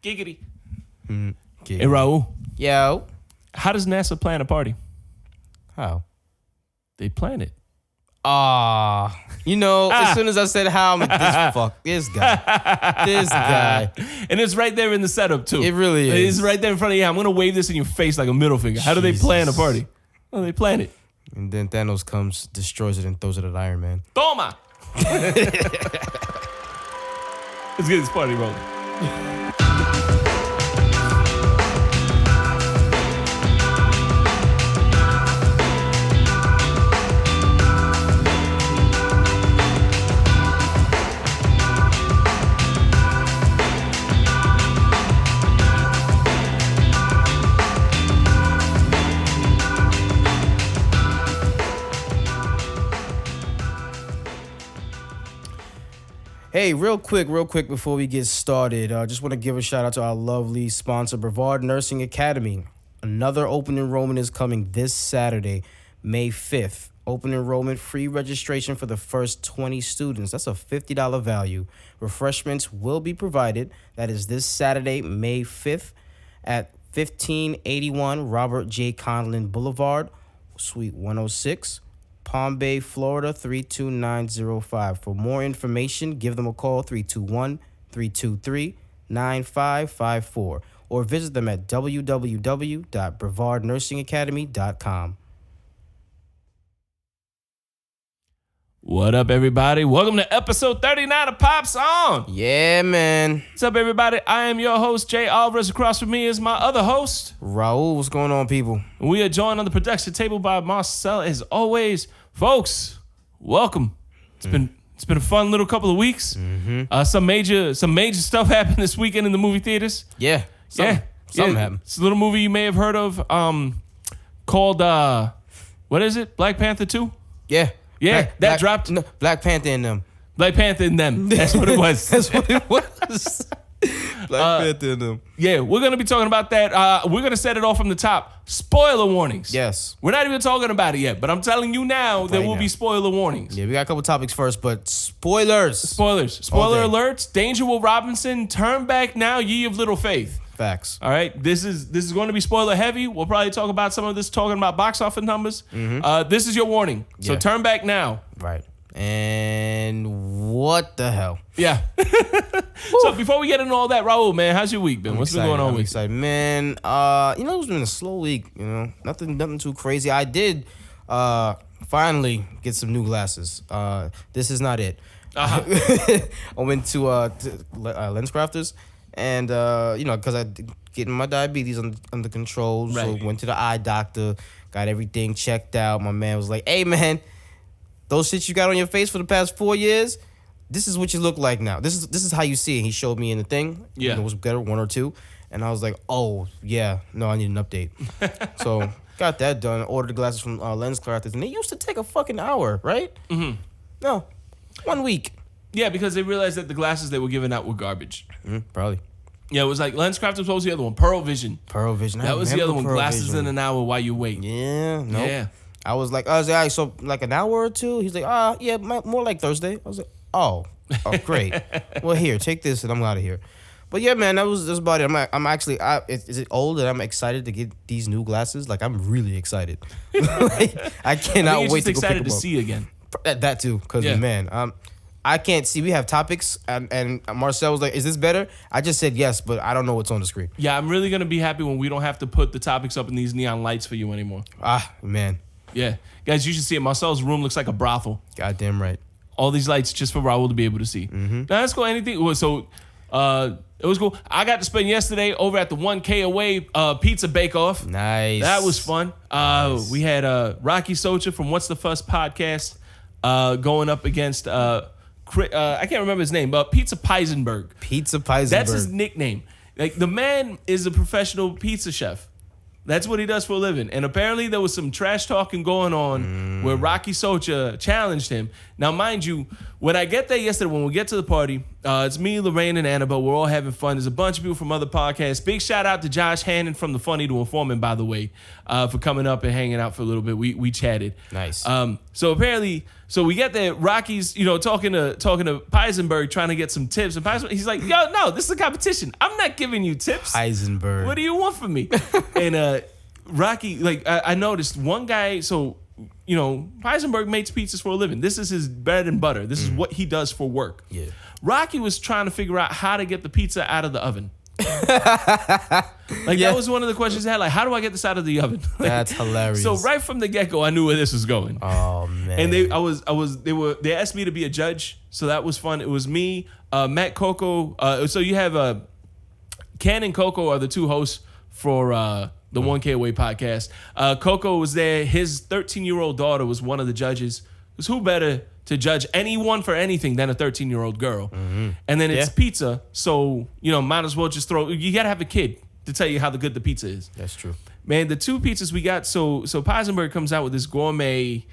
Giggity. Giggity. Hey, Raul. Yo. How does NASA plan a party? How? They plan it. As soon as I said how, I'm like, this guy. And it's right there in the setup, too. It really is. It's right there in front of you. I'm going to wave this in your face like a middle finger. How do they plan a party? Well, they plan it. And then Thanos comes, destroys it, and throws it at Iron Man. Toma! Let's get this party rolling. Hey, real quick before we get started, I just want to give a shout out to our lovely sponsor, Brevard Nursing Academy. Another open enrollment is coming this Saturday, May 5th. Open enrollment, free registration for the first 20 students. That's a $50 value. Refreshments will be provided. That is this Saturday, May 5th at 1581 Robert J. Conlin Boulevard, Suite 106. Palm Bay, Florida, 32905. For more information, give them a call, 321-323-9554, or visit them at www.brevardnursingacademy.com. What up, everybody? Welcome to episode 39 of Pop Song. Yeah, man. What's up, everybody? I am your host, Jay Alvarez. Across from me is my other host, Raul. What's going on, people? We are joined on the production table by Marcel, as always. Folks, welcome. It's been a fun little couple of weeks. Mm-hmm. Some major stuff happened this weekend in the movie theaters. Yeah. Something happened. It's a little movie you may have heard of, called what is it? Black Panther 2? Yeah. Yeah, that dropped. No, Black Panther and them. Black Panther and them. That's what it was. That's what it was. Black Panther and them. Yeah, we're going to be talking about that. We're going to set it off from the top. Spoiler warnings. Yes. We're not even talking about it yet, but I'm telling you now there will be spoiler warnings. Yeah, we got a couple topics first, but spoilers. Spoiler alerts. Danger Will Robinson. Turn back now, ye of little faith. Facts. All right, this is going to be spoiler heavy. We'll probably talk about some of this, talking about box office numbers. Mm-hmm. This is your warning. So turn back now. Right. And what the hell? Yeah. So before we get into all that, Raul, man, how's your week been? What's been going on with you? Man, it's been a slow week, nothing too crazy. I did finally get some new glasses. This is not it. I went to Lens Crafters, and because I getting my diabetes under control, so went to the eye doctor, got everything checked out. My man was like, "Hey, man, those shits you got on your face for the past 4 years, this is what you look like now. This is how you see it." He showed me in the thing. Yeah. It was better, 1 or 2. And I was like, oh, yeah, no, I need an update. So got that done. Ordered the glasses from Lens Crafters. And they used to take a fucking hour, right? Mm-hmm. No, 1 week. Yeah, because they realized that the glasses they were giving out were garbage. Probably. Yeah, it was like Lens Crafters. What was the other one? Pearl Vision. That was the other one. Glasses in an hour while you wait. Yeah, no. Yeah. I was like, all right, so like an hour or two? He's like, yeah, more like Thursday. I was like, oh, great. Well, here, take this and I'm out of here. But yeah, man, that's about it. I'm actually, is it old that I'm excited to get these new glasses? Like, I'm really excited. I cannot wait to go pick them up. excited to see again. That too, because man, I can't see. We have topics, and Marcel was like, "Is this better?" I just said yes, but I don't know what's on the screen. Yeah, I'm really gonna be happy when we don't have to put the topics up in these neon lights for you anymore. Man. Yeah, guys, you should see it. Marcel's room looks like a brothel. Goddamn right. All these lights just for Raul to be able to see. Mm-hmm. Now that's cool. Anything? So, it was cool. I got to spend yesterday over at the OneKAway pizza bake-off. Nice. That was fun. Nice. We had Rocky Socha from What's the Fuss podcast going up against I can't remember his name, but Pizza Peisenberg. That's his nickname. Like, the man is a professional pizza chef. That's what he does for a living. And apparently there was some trash talking going on where Rocky Socha challenged him. Now, mind you, when I get there yesterday, when we get to the party, It's me, Lorraine, and Annabelle. We're all having fun. There's a bunch of people from other podcasts. Big shout out to Josh Hannon from the Funny to Informant, by the way, for coming up and hanging out for a little bit. We chatted. Nice. So apparently, we get there. Rocky's, talking to Peisenberg, trying to get some tips. And Peisenberg, he's like, "Yo, no, this is a competition. I'm not giving you tips. Heisenberg. What do you want from me?" And Rocky, I noticed one guy. So Peisenberg makes pizzas for a living. This is his bread and butter. This is what he does for work. Yeah. Rocky was trying to figure out how to get the pizza out of the oven. That was one of the questions he had. Like, how do I get this out of the oven? That's hilarious. So right from the get-go, I knew where this was going. Oh man. And they asked me to be a judge, so that was fun. It was me, Matt Coco. So you have Ken and Coco are the two hosts for the OneKAway podcast. Coco was there. His 13-year-old daughter was one of the judges. Because who better to judge anyone for anything than a 13-year-old girl? Mm-hmm. And then it's pizza, so might as well just throw. You gotta have a kid to tell you how good the pizza is. That's true, man. The two pizzas we got. So Peisenberg comes out with this gourmet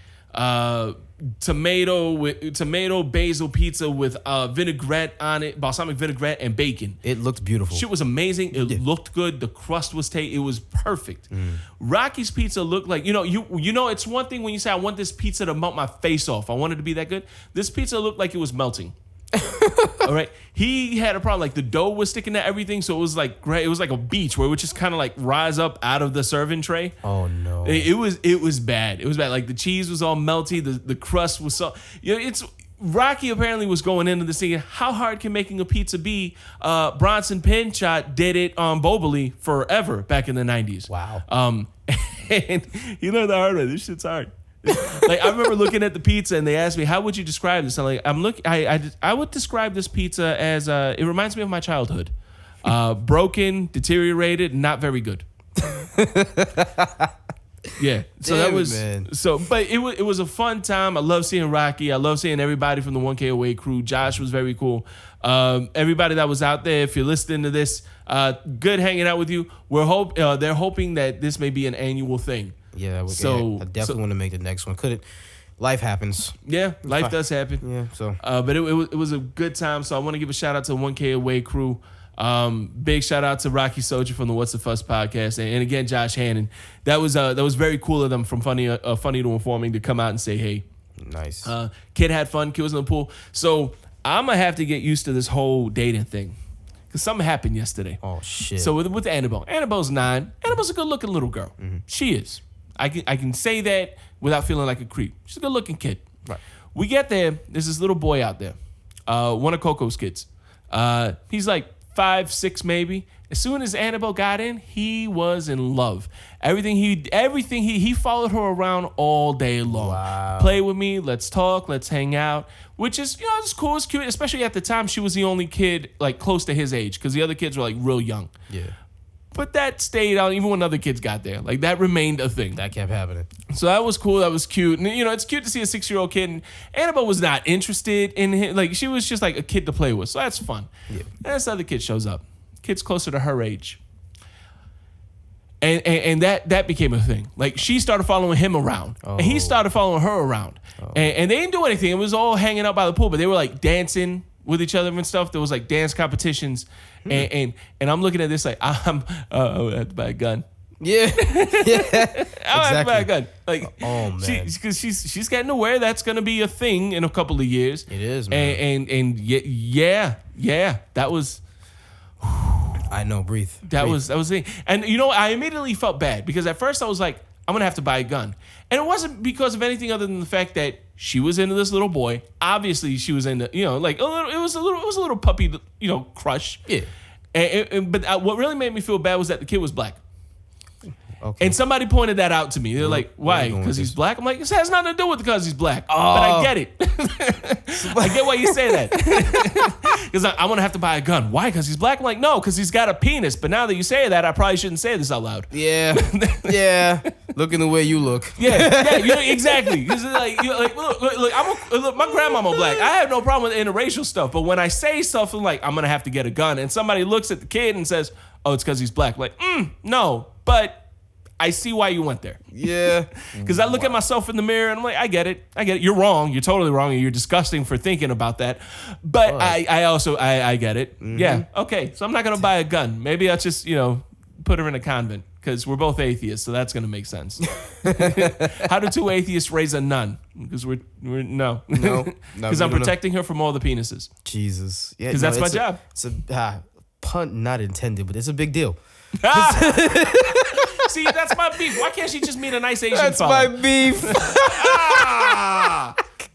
tomato basil pizza with vinaigrette on it, balsamic vinaigrette and bacon. It looked beautiful. Shit was amazing. It looked good. The crust was it was perfect. Rocky's pizza looked like it's one thing when you say I want this pizza to melt my face off. I want it to be that good. This pizza looked like it was melting. All right. He had a problem. Like the dough was sticking to everything, so it was like great. It was like a beach where it would just kind of like rise up out of the serving tray. Oh no. It was bad. It was bad. Like the cheese was all melty. The crust was so. It's Rocky apparently was going into this thinking, how hard can making a pizza be? Bronson Pinchot did it on Boboli forever back in the 90s. Wow. And he learned the hard way. This shit's hard. Like I remember looking at the pizza and they asked me, "How would you describe this?" I'm like, I would describe this pizza as it reminds me of my childhood, broken, deteriorated, not very good. Yeah, so that was but it was a fun time. I love seeing Rocky. I love seeing everybody from the OneKAway crew. Josh was very cool. Everybody that was out there, if you're listening to this, good hanging out with you. They're hoping that this may be an annual thing. Yeah, I definitely want to make the next one. Life happens. Yeah, life does happen. Yeah, so. But it was a good time. So I want to give a shout out to the OneKAway crew. Big shout out to Rocky Soldier from the What's the Fuss podcast, and again Josh Hannon. That was very cool of them from Funny to Informing to come out and say hey. Nice. Kid had fun. Kid was in the pool. So I'm gonna have to get used to this whole dating thing. Because something happened yesterday. Oh shit. So with Annabelle. Annabelle's 9. Annabelle's a good looking little girl. Mm-hmm. She is. I can say that without feeling like a creep. She's a good looking kid. Right. We get there. There's this little boy out there. One of Coco's kids. He's like 5, 6 maybe. As soon as Annabelle got in, he was in love. Everything he followed her around all day long. Wow. Play with me, let's talk, let's hang out. Which is, it's cool, it's cute. Especially at the time, she was the only kid like close to his age because the other kids were like real young. Yeah. But that stayed on even when other kids got there. Like that remained a thing. That kept happening. So that was cool. That was cute. And it's cute to see a 6-year-old kid. And Annabelle was not interested in him. Like she was just like a kid to play with. So that's fun. Yeah. And this other kid shows up. Kid's closer to her age. And that became a thing. Like she started following him around. Oh. And he started following her around. Oh. And they didn't do anything. It was all hanging out by the pool. But they were like dancing with each other and stuff. There was like dance competitions. And I'm looking at this like I have to buy a gun. Yeah. Yeah. I have to buy a gun. Like oh man. Because she's getting aware that's gonna be a thing in a couple of years. It is, man. And yeah, that was I know, breathe. That was the thing. And I immediately felt bad because at first I was like, I'm gonna have to buy a gun. And it wasn't because of anything other than the fact that she was into this little boy. Obviously, she was into, like a little. It was a little puppy, crush. Yeah. But what really made me feel bad was that the kid was black. Okay. And somebody pointed that out to me. They're like, "Why? Because he's black?" I'm like, "This has nothing to do with because he's black." Oh. But I get it. I get why you say that. Because I'm gonna have to buy a gun. Why? Because he's black? I'm like, no, because he's got a penis. But now that you say that, I probably shouldn't say this out loud. Yeah. Yeah. Looking the way you look. Yeah. Exactly. Because look, my grandmama black. I have no problem with interracial stuff. But when I say something like I'm gonna have to get a gun, and somebody looks at the kid and says, "Oh, it's because he's black," I'm like, no, but I see why you went there. Yeah. Because I look at myself in the mirror and I'm like, I get it. You're wrong. You're totally wrong. And you're disgusting for thinking about that. But I also get it. Mm-hmm. Yeah. Okay. So I'm not going to buy a gun. Maybe I'll just, put her in a convent. Because we're both atheists. So that's going to make sense. How do two atheists raise a nun? Because we're no. Because I'm protecting her from all the penises. Jesus. Yeah. Because that's my job. It's a pun not intended, but it's a big deal. See, that's my beef. Why can't she just meet a nice Asian That's fella? my beef.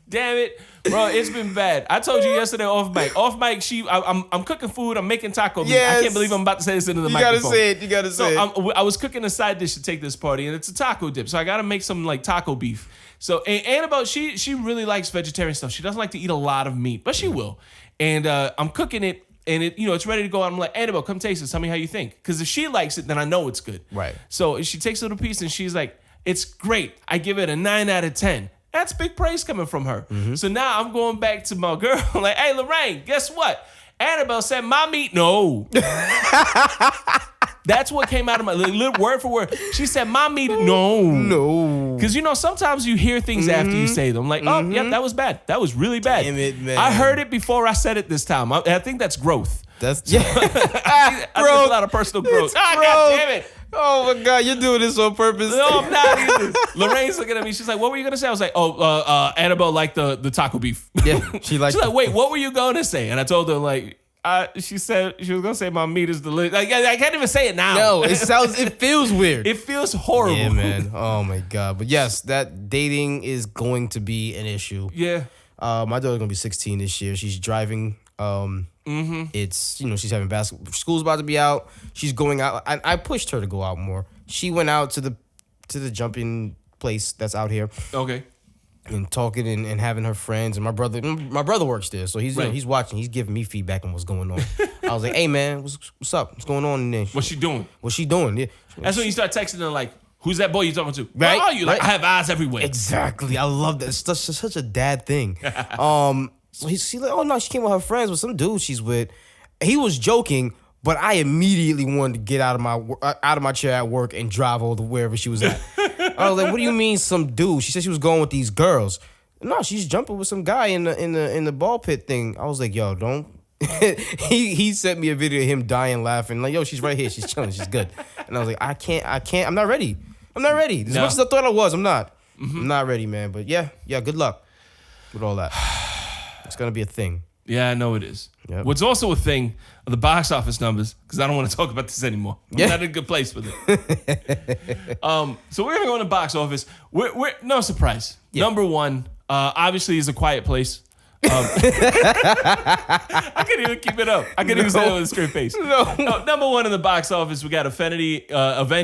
Damn it. Bro, it's been bad. I told you yesterday off mic. Off mic, I'm cooking food. I'm making taco meat. I can't believe I'm about to say this into the microphone. You gotta say it. I was cooking a side dish to take this party, and it's a taco dip. So I got to make some like taco beef. So Annabelle, she really likes vegetarian stuff. She doesn't like to eat a lot of meat, but she will. And I'm cooking it. And it's ready to go out. I'm like, Annabelle, come taste it. Tell me how you think. Because if she likes it, then I know it's good. Right. So she takes a little piece and she's like, it's great. I give it a 9 out of 10. That's big praise coming from her. Mm-hmm. So now I'm going back to my girl. Like, hey, Lorraine, guess what? Annabelle said, my meat, no. That's what came out of my little word for word. She said, my meat, no. Because, sometimes you hear things after you say them. Like, oh, yeah, that was bad. That was really bad. Damn it, man. I heard it before I said it this time. I think that's growth. That's I think a lot of personal growth. God damn it. Oh my God, you're doing this on purpose. No, I'm not either. Lorraine's looking at me. She's like, what were you going to say? I was like, Annabelle liked the taco beef. Yeah, she's like, wait, what were you going to say? And I told her, like, she said she was going to say my meat is delicious. Like, I can't even say it now. No, it feels weird. It feels horrible. Yeah, man. Oh my God. But yes, that dating is going to be an issue. Yeah. My daughter's going to be 16 this year. She's driving. It's, she's having basketball. School's about to be out. She's going out. I pushed her to go out more. She went out to the jumping place that's out here. Okay. And talking and having her friends. And my brother works there. So he's he's watching. He's giving me feedback on what's going on. I was like, hey, man, what's up? What's going on in there? What's she doing? Yeah. That's when you start texting her like, who's that boy you talking to? Right? Where are you? Like, I have eyes everywhere. Exactly. I love that. It's such a dad thing. So he's like, oh no, she came with her friends with some dude she's with. He was joking, but I immediately wanted to get out of my chair at work and drive over to wherever she was at. I was like, what do you mean some dude? She said she was going with these girls. No, she's jumping with some guy in the ball pit thing. I was like, yo, don't. he sent me a video of him dying laughing. Like, yo, she's right here. She's chilling. She's good. And I was like, I can't. I'm not ready. As much as I thought I was, I'm not. Mm-hmm. I'm not ready, man. But yeah, good luck with all that. It's going to be a thing. Yeah, I know it is. Yep. What's also a thing are the box office numbers, because I don't want to talk about this anymore. I'm not in a good place with it. So we're going to go in the box office. We're no surprise. Yeah. Number one, obviously, is A Quiet Place. I couldn't even keep it up. I couldn't even say it with a straight face. No, number one in the box office, we got Affinity. Mm-hmm.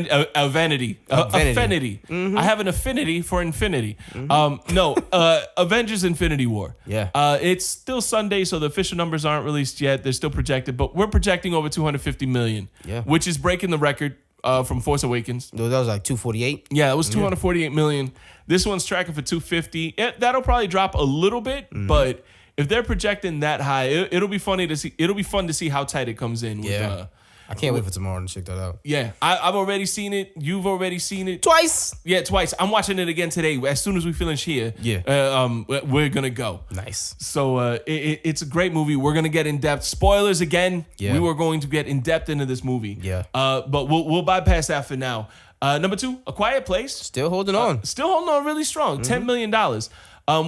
I have an affinity for infinity. Mm-hmm. Avengers Infinity War. Yeah. It's still Sunday, so the official numbers aren't released yet. They're still projected, but we're projecting over 250 million. Yeah. Which is breaking the record from Force Awakens. That was like 248? Yeah, it was 248 million. This one's tracking for 250. That'll probably drop a little bit, but if they're projecting that high, it'll be funny to see. It'll be fun to see how tight it comes in. Yeah. I can't wait for tomorrow to check that out. Yeah, I've already seen it. You've already seen it. Twice? Yeah, twice. I'm watching it again today. As soon as we finish here, we're going to go. Nice. So it's a great movie. We're going to get in depth. Spoilers again. Yeah. We were going to get in depth into this movie. Yeah. But we'll bypass that for now. Number two, A Quiet Place. Still holding on. Still holding on really strong. $10 million.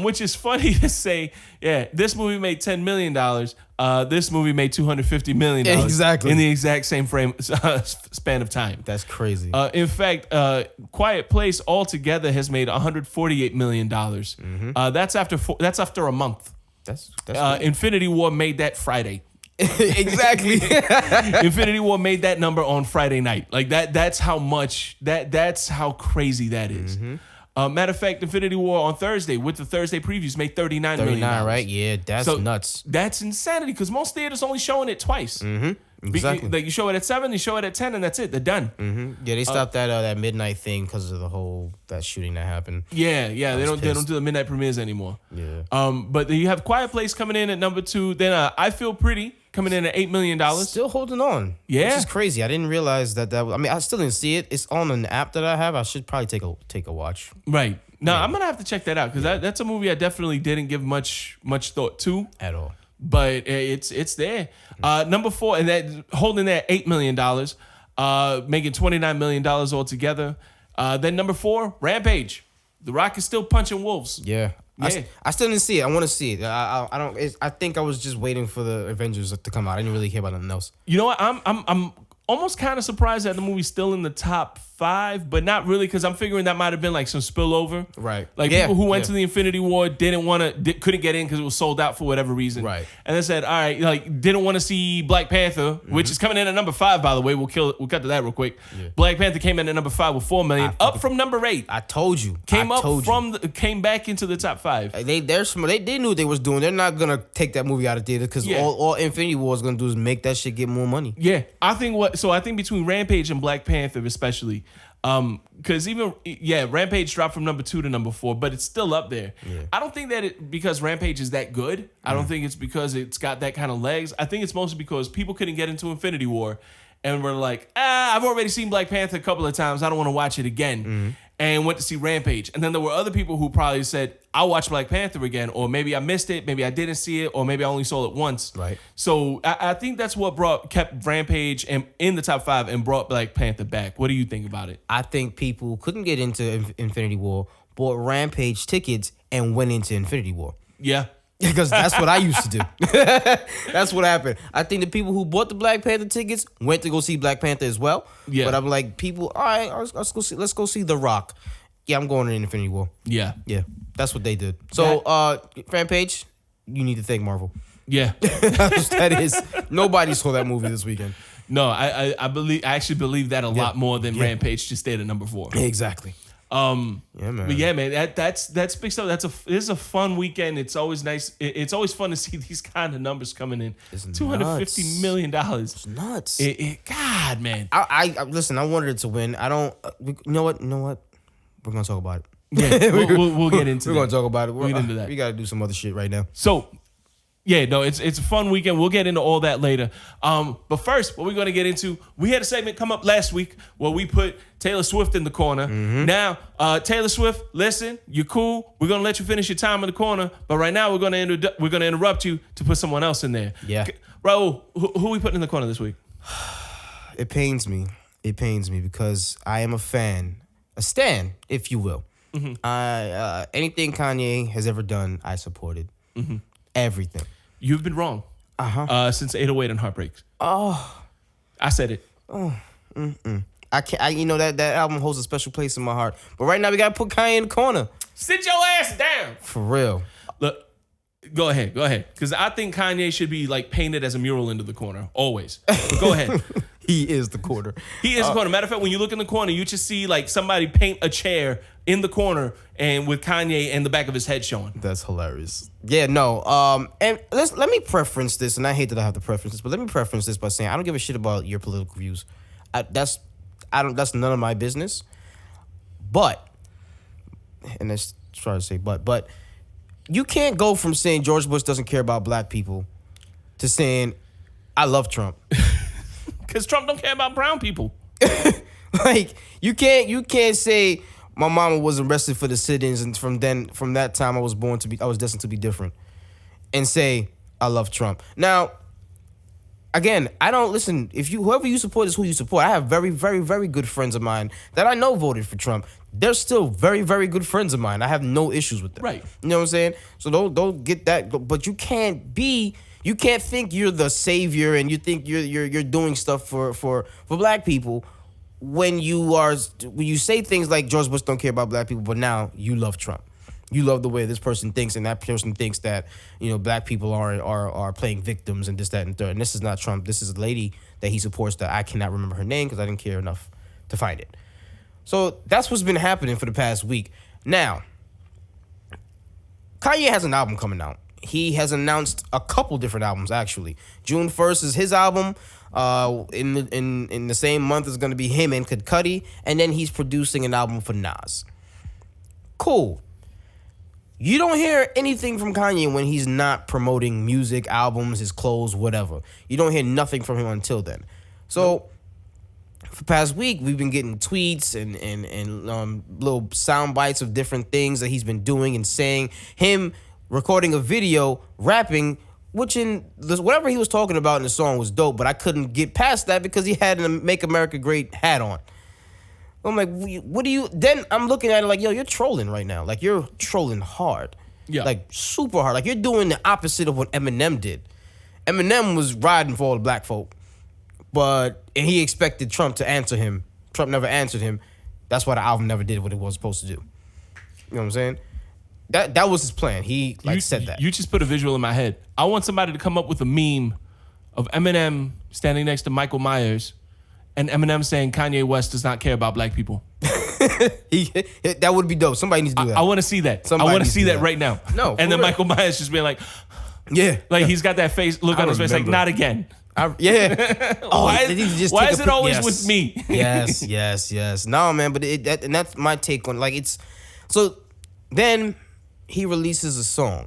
Which is funny to say, this movie made $10 million. This movie made $250 million. Exactly. In the exact same span of time. That's crazy. In fact, Quiet Place altogether has made $148 million. Mm-hmm. That's after a month. That's Infinity War made that Friday. Exactly. Infinity War made that number on Friday night. Like that's how much that's how crazy that is. Mm-hmm. Matter of fact, Infinity War on Thursday with the Thursday previews made $39 million. 39, right? Yeah, that's nuts. That's insanity because most theaters only showing it twice. Mm-hmm. Exactly. Like you show it at 7, you show it at 10, and that's it. They're done. Mm-hmm. Yeah, they stopped that midnight thing because of that shooting that happened. Yeah. They don't do the midnight premieres anymore. Yeah. But you have Quiet Place coming in at number 2. Then I Feel Pretty coming in at $8 million. Still holding on. Yeah. Which is crazy. I didn't realize that. I mean, I still didn't see it. It's on an app that I have. I should probably take a watch. Right. No, I'm going to have to check that out because that's a movie I definitely didn't give much thought to. At all. But it's there. Number 4, and that holding that $8 million, making $29 million altogether. Then number 4, Rampage. The Rock is still punching wolves. Yeah. I still didn't see it. I want to see it. I don't. I think I was just waiting for the Avengers to come out. I didn't really care about nothing else. You know what? I'm almost kind of surprised that the movie's still in the top 5, but not really because I'm figuring that might have been like some spillover. Right. Like people who went to the Infinity War couldn't get in because it was sold out for whatever reason. Right. And they said, all right, like didn't want to see Black Panther, which is coming in at number 5, by the way. We'll cut to that real quick. Yeah. Black Panther came in at number 5 with $4 million, up from number 8. I told you. Came back into the top 5. They're smart. They knew what they was doing. They're not gonna take that movie out of theater because all Infinity War is gonna do is make that shit get more money. Yeah. I think between Rampage and Black Panther especially, because Rampage dropped from number 2 to number 4, but it's still up there. Yeah. I don't think that because Rampage is that good. I don't think it's because it's got that kind of legs. I think it's mostly because people couldn't get into Infinity War and were like, I've already seen Black Panther a couple of times. I don't want to watch it again. And went to see Rampage. And then there were other people who probably said, I'll watch Black Panther again, or maybe I missed it, maybe I didn't see it, or maybe I only saw it once. Right. So I think that's what kept Rampage in the top 5 and brought Black Panther back. What do you think about it? I think people couldn't get into Infinity War, bought Rampage tickets, and went into Infinity War. Yeah. Because that's what I used to do. That's what happened. I think the people who bought the Black Panther tickets went to go see Black Panther as well. Yeah. But I'm like, people, all right, let's go see The Rock. Yeah, I'm going to Infinity War. Yeah. Yeah. That's what they did. So, Rampage, you need to thank Marvel. Yeah. That is. Nobody saw that movie this weekend. No, I actually believe that a lot more than Rampage just stayed at number 4. Exactly. Yeah, man. But yeah, man, that's big stuff. It's a fun weekend. It's always nice. It's always fun to see these kind of numbers coming in. It's $250 million. It's nuts. God, man. I listen. I wanted it to win. I don't. You know what? We're gonna talk about it. Yeah, we'll get into. We're gonna talk about it. We'll get into that. We gotta do some other shit right now. So. Yeah, no, it's a fun weekend. We'll get into all that later. But first, what we're going to get into, we had a segment come up last week where we put Taylor Swift in the corner. Now, Taylor Swift, listen, you're cool. We're going to let you finish your time in the corner. But right now, we're going to interrupt you to put someone else in there. Yeah. Raul, who we putting in the corner this week? It pains me. It pains me because I am a stan, if you will. Anything Kanye has ever done, I supported. Everything. You've been wrong. Since 808 and Heartbreaks. Oh. I said it. I can't. You know that album holds a special place in my heart. But right now we gotta put Kanye in the corner. Sit your ass down. For real. Look, go ahead. Because I think Kanye should be like painted as a mural into the corner. Always. But go ahead. He is the corner. He is the corner. Matter of fact, when you look in the corner, you just see like somebody paint a chair in the corner and with Kanye and the back of his head showing. That's hilarious. Yeah, no. And let me preference this, and I hate that I have to preference this, but let me preference this by saying I don't give a shit about your political views. That's none of my business. But, and let's try to say but you can't go from saying George Bush doesn't care about black people to saying I love Trump. Because Trump don't care about brown people. Like you can't say my mama was arrested for the sit-ins and from that time I was destined to be different, and say I love Trump. Now, again, I don't listen. Whoever you support is who you support. I have very, very, very good friends of mine that I know voted for Trump. They're still very, very good friends of mine. I have no issues with them. Right. You know what I'm saying? So don't get that. But you can't think you're the savior and you think you're doing stuff for black people when you say things like George Bush don't care about black people, but now you love Trump. You love the way this person thinks, and that person thinks that black people are playing victims and this, that, and third. And this is not Trump. This is a lady that he supports that I cannot remember her name because I didn't care enough to find it. So that's what's been happening for the past week. Now, Kanye has an album coming out. He has announced a couple different albums, actually. June 1st is his album. In the same month is going to be him and Kid Cudi. And then he's producing an album for Nas. Cool. You don't hear anything from Kanye when he's not promoting music, albums, his clothes, whatever. You don't hear nothing from him until then. So for the past week, we've been getting tweets and little sound bites of different things that he's been doing and saying. Him recording a video, rapping, which whatever he was talking about in the song was dope, but I couldn't get past that because he had a Make America Great hat on. I'm like, what do you... Then I'm looking at it like, yo, you're trolling right now. Like, you're trolling hard. Yeah. Like, super hard. Like, you're doing the opposite of what Eminem did. Eminem was riding for all the black folk, and he expected Trump to answer him. Trump never answered him. That's why the album never did what it was supposed to do. You know what I'm saying? That was his plan. He said that. You just put a visual in my head. I want somebody to come up with a meme of Eminem standing next to Michael Myers and Eminem saying Kanye West does not care about black people. That would be dope. Somebody needs to do that. I want to see that. I want to see that right now. No. And then Michael Myers just being like, yeah. Like he's got that look on his face like, not again. Yeah. Why is it always with me? Yes. No, man, but and that's my take on so then he releases a song.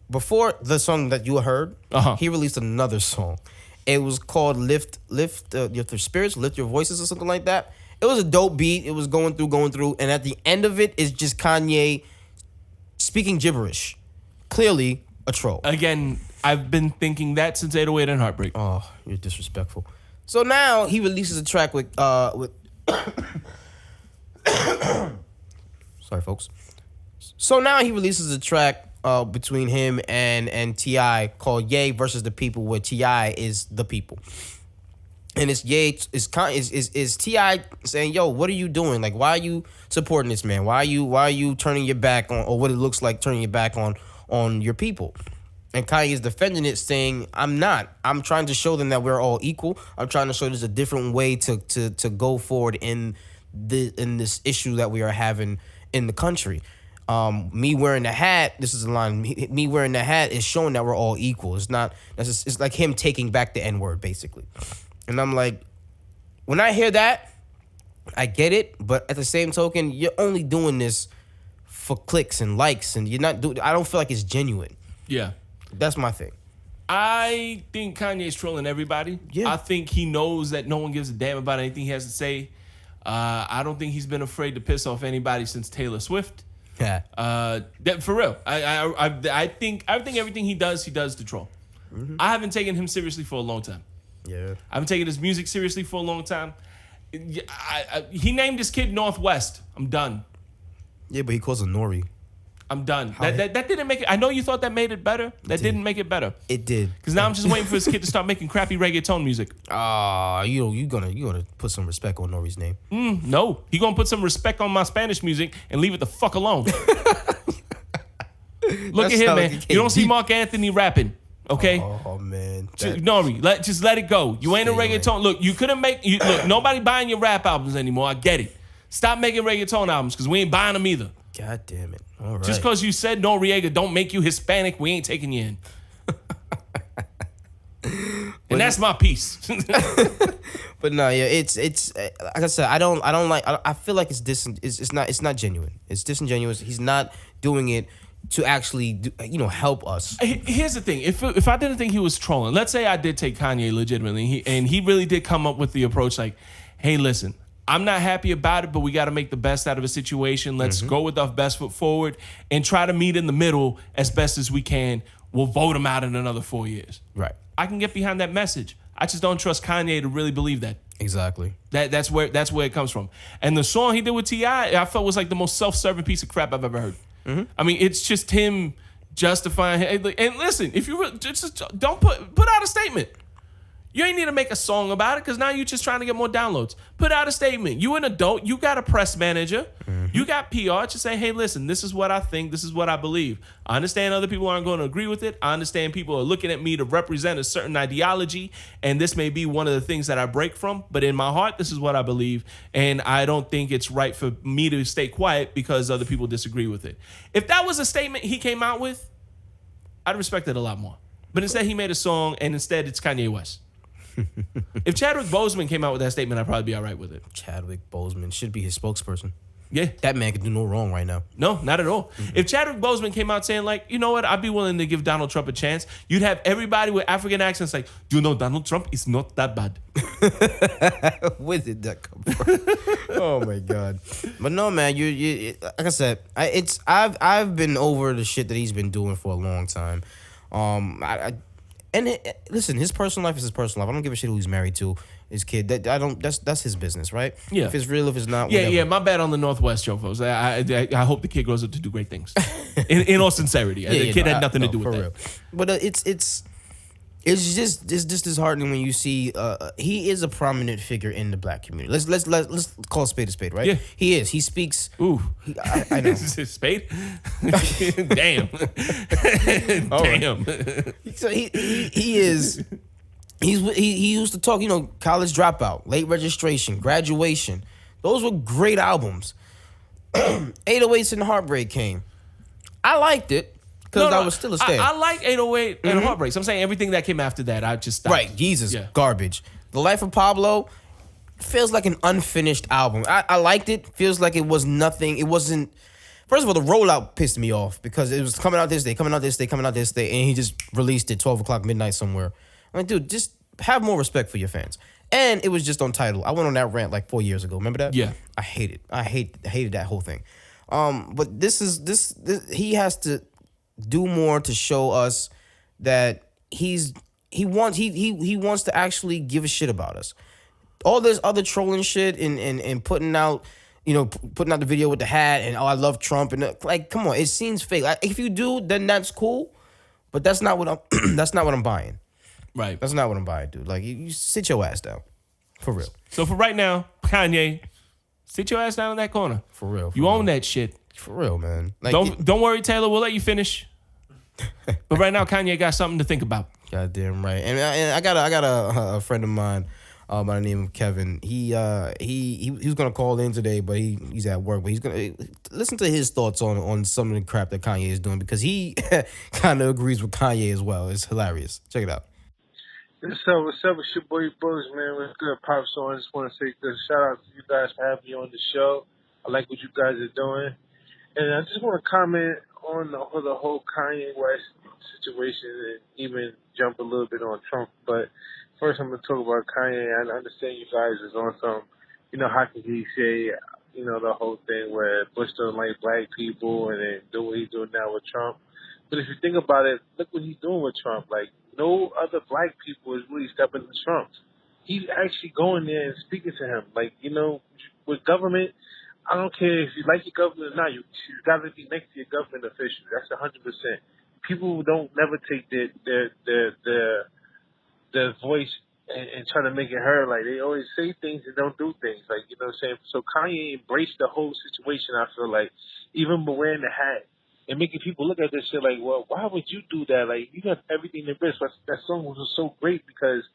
Before the song that you heard, he released another song. It was called Lift Your Spirits, Lift Your Voices or something like that. It was a dope beat. It was going through. And at the end of it is just Kanye speaking gibberish. Clearly a troll. Again, I've been thinking that since 808 and Heartbreak. Oh, you're disrespectful. So now he releases a track with sorry, folks. So now he releases a track between him and T.I. called Ye versus the People, where T.I. is the people. And it's Ye is T.I. saying, yo, what are you doing? Like, why are you supporting this man? Why are you turning your back on, or what it looks like turning your back on your people? And Kanye is defending it, saying, I'm not. I'm trying to show them that we're all equal. I'm trying to show there's a different way to go forward in this issue that we are having in the country. Me wearing the hat, this is a line, me wearing the hat is showing that we're all equal. It's not, it's like him taking back the N-word, basically. And I'm like, when I hear that, I get it, but at the same token, you're only doing this for clicks and likes, and I don't feel like it's genuine. Yeah. That's my thing. I think Kanye's trolling everybody. Yeah. I think he knows that no one gives a damn about anything he has to say. I don't think he's been afraid to piss off anybody since Taylor Swift. Yeah. For real. I think everything he does to troll. Mm-hmm. I haven't taken him seriously for a long time. Yeah. I haven't taken his music seriously for a long time. He named his kid Northwest. I'm done. Yeah, but he calls him Nori. I'm done. That didn't make it. I know you thought that made it better. That didn't make it better. It did. Because now I'm just waiting for his kid to start making crappy reggaeton music. You gonna put some respect on Nori's name. No. He gonna put some respect on my Spanish music and leave it the fuck alone. Look at him, man. You don't see Mark Anthony rapping. Okay? Oh man. Nori, just let it go. You ain't a reggaeton. Look, you couldn't look, nobody buying your rap albums anymore. I get it. Stop making reggaeton albums because we ain't buying them either. God damn it. All right. Just because you said Noriega don't make you Hispanic, we ain't taking you in. And that's my piece. But no, yeah, it's like I said, I feel like it's not genuine. It's disingenuous. He's not doing it to actually help us. Here's the thing. If I didn't think he was trolling, let's say I did take Kanye legitimately, and he really did come up with the approach like, hey, listen, I'm not happy about it, but we got to make the best out of a situation. Let's go with our best foot forward and try to meet in the middle as best as we can. We'll vote him out in another 4 years. Right. I can get behind that message. I just don't trust Kanye to really believe that. Exactly. That's where it comes from. And the song he did with T.I., I felt was like the most self-serving piece of crap I've ever heard. Mm-hmm. I mean, it's just him justifying. And listen, if you just don't put out a statement. You ain't need to make a song about it because now you're just trying to get more downloads. Put out a statement. You an adult. You got a press manager. Mm-hmm. You got PR. Just say, hey, listen, this is what I think. This is what I believe. I understand other people aren't going to agree with it. I understand people are looking at me to represent a certain ideology, and this may be one of the things that I break from. But in my heart, this is what I believe, and I don't think it's right for me to stay quiet because other people disagree with it. If that was a statement he came out with, I'd respect it a lot more. But instead, he made a song, and instead, it's Kanye West. If Chadwick Boseman came out with that statement, I'd probably be all right with it. Chadwick Boseman should be his spokesperson. Yeah. That man can do no wrong right now. No, not at all. Mm-hmm. If Chadwick Boseman came out saying, like, you know what, I'd be willing to give Donald Trump a chance, you'd have everybody with African accents like, do you know Donald Trump is not that bad? Where did that come from? Oh my God. But no, man, you like I said, I've been over the shit that he's been doing for a long time. Listen, his personal life is his personal life. I don't give a shit who he's married to, his kid. That's his business, right? Yeah. If it's real, if it's not, yeah, whatever. yeah. My bad on the Northwest show, folks. I hope the kid grows up to do great things. In all sincerity, the kid had nothing to do with that. Real. But it's just disheartening when you see he is a prominent figure in the black community. Let's call a spade, right? Yeah. He is. He speaks. Ooh, I know. Spade. Damn. Damn. So he is. He used to talk. You know, College Dropout, Late Registration, Graduation. Those were great albums. 808s and Heartbreak came. I liked it. Because I was still a stan. I like 808 and Heartbreaks. I'm saying everything that came after that, I just stopped. Right, Jesus, garbage. The Life of Pablo feels like an unfinished album. I liked it. Feels like it was nothing. It wasn't. First of all, the rollout pissed me off because it was coming out this day, coming out this day, coming out this day, and he just released it 12 o'clock midnight somewhere. I'm like, dude, just have more respect for your fans. And it was just on Tidal. I went on that rant like 4 years ago. Remember that? Yeah. I hate it. I hated that whole thing. But this he has to do more to show us that he wants to actually give a shit about us. All this other trolling shit and putting out the video with the hat and I love Trump and like, come on, it seems fake. Like, if you do, then that's cool, but that's not what I'm buying. Right. That's not what I'm buying, dude. Like, you sit your ass down, for real. So for right now, Kanye, sit your ass down in that corner. For real. You own that shit. For real, man. Like, don't worry, Taylor. We'll let you finish. But right now, Kanye got something to think about. Goddamn right. And I got a friend of mine by the name of Kevin. He was gonna call in today, but he's at work. But he's gonna listen to his thoughts on some of the crap that Kanye is doing because he kind of agrees with Kanye as well. It's hilarious. Check it out. What's up? It's your boy Buzz, man. What's good, Pop? So I just want to say good shout out to you guys for having me on the show. I like what you guys are doing. And I just want to comment on the whole Kanye West situation and even jump a little bit on Trump. But first I'm going to talk about Kanye. I understand you guys is on some, how can he say, the whole thing where Bush doesn't like black people and then do what he's doing now with Trump. But if you think about it, look what he's doing with Trump. Like, no other black people is really stepping to Trump. He's actually going there and speaking to him. Like, with government, I don't care if you like your government or not. You got to be next to your government official. That's 100%. People don't never take their voice and try to make it heard. Like, they always say things and don't do things. Like, you know what I'm saying? So Kanye embraced the whole situation, I feel like, even by wearing the hat and making people look at this shit like, well, why would you do that? Like, you got everything to risk. That song was so great because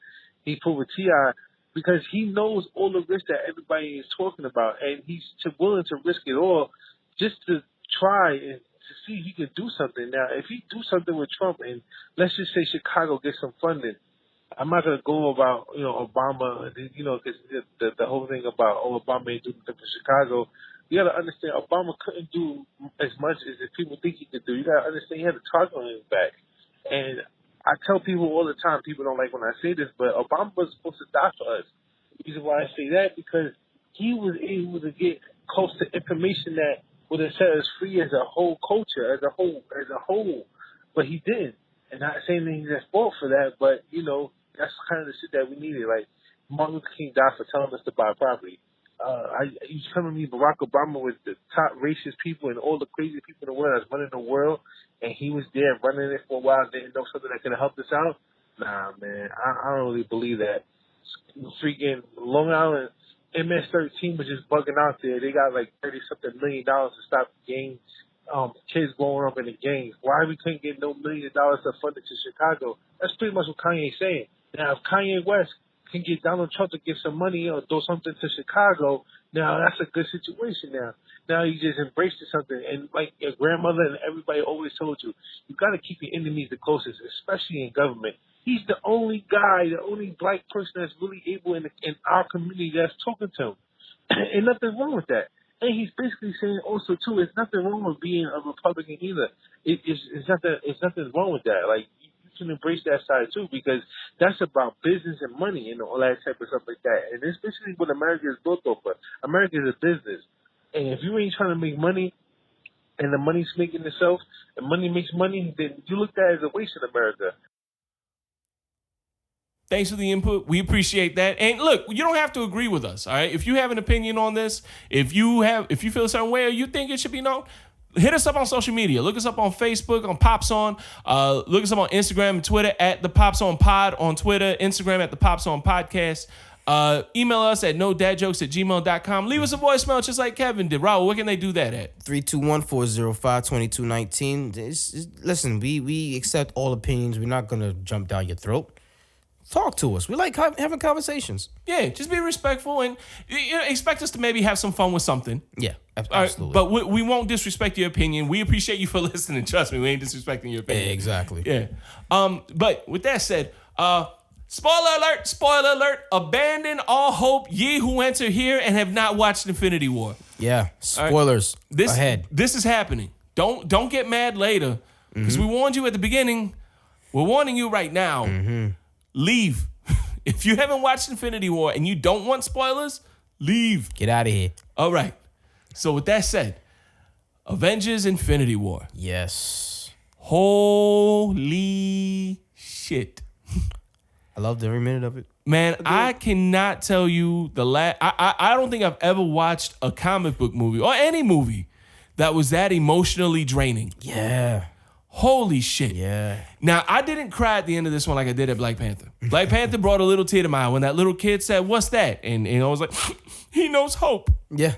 he put with T.I., because he knows all the risks that everybody is talking about, and he's willing to risk it all just to try and to see if he can do something. Now, if he do something with Trump, and let's just say Chicago gets some funding, I'm not gonna go about Obama, because the whole thing about Obama ain't doing nothing for Chicago. You gotta understand, Obama couldn't do as much as people think he could do. You gotta understand, he had a target on his back, and I tell people all the time, people don't like when I say this, but Obama was supposed to die for us. The reason why I say that, because he was able to get close to information that would have set us free as a whole culture, as a whole. But he didn't. And not saying that he's at fault for that, but, that's kind of the shit that we needed. Like, Martin Luther King died for telling us to buy property. You telling me Barack Obama was the top racist people and all the crazy people in the world that's running the world, and he was there running it for a while, didn't know something that could have helped us out? Nah, man, I don't really believe that. Freaking Long Island MS-13 was just bugging out there. They got like $30-something million to stop the gangs, kids growing up in the gangs. Why we couldn't get no $1 million to fund it to Chicago? That's pretty much what Kanye's saying. Now, if Kanye West can get Donald Trump to give some money or do something to Chicago, now that's a good situation now. Now he just embraced something. And like your grandmother and everybody always told you, you got to keep your enemies the closest, especially in government. He's the only guy, the only black person that's really able in our community that's talking to him. And nothing wrong with that. And he's basically saying also too, there's nothing wrong with being a Republican either. It's nothing wrong with that. Like you can embrace that side too, because that's about business and money and all that type of stuff like that. And it's basically what America is built off of. America is a business, and if you ain't trying to make money, and the money's making itself, and money makes money, then you look at it as a waste in America. Thanks for the input. We appreciate that. And look, you don't have to agree with us, all right? If you have an opinion on this, if you feel a certain way or you think it should be known, hit us up on social media. Look us up on Facebook, on Pops On. Look us up on Instagram and Twitter at the Pops On Pod on Twitter, Instagram at the Pops On Podcast. Email us at nodadjokes@gmail.com. Leave us a voicemail just like Kevin did. Raul, where can they do that at? 321-405-2219. Listen, we accept all opinions. We're not going to jump down your throat. Talk to us. We like having conversations. Yeah, just be respectful and expect us to maybe have some fun with something. Yeah, absolutely. But we won't disrespect your opinion. We appreciate you for listening. Trust me, we ain't disrespecting your opinion. Exactly. Yeah. But with that said, spoiler alert, abandon all hope, ye who enter here and have not watched Infinity War. Yeah, spoilers ahead. This is happening. Don't get mad later, because we warned you at the beginning. We're warning you right now. Mm-hmm. Leave. If you haven't watched Infinity War and you don't want spoilers, leave. Get out of here. All right. So with that said, Avengers Infinity War. Yes. Holy shit. I loved every minute of it. Man, I cannot tell you I don't think I've ever watched a comic book movie or any movie that was that emotionally draining. Yeah. Holy shit. Yeah. Now, I didn't cry at the end of this one like I did at Black Panther. Black Panther brought a little tear to my eye when that little kid said, "What's that?" And I was like, he knows hope. Yeah.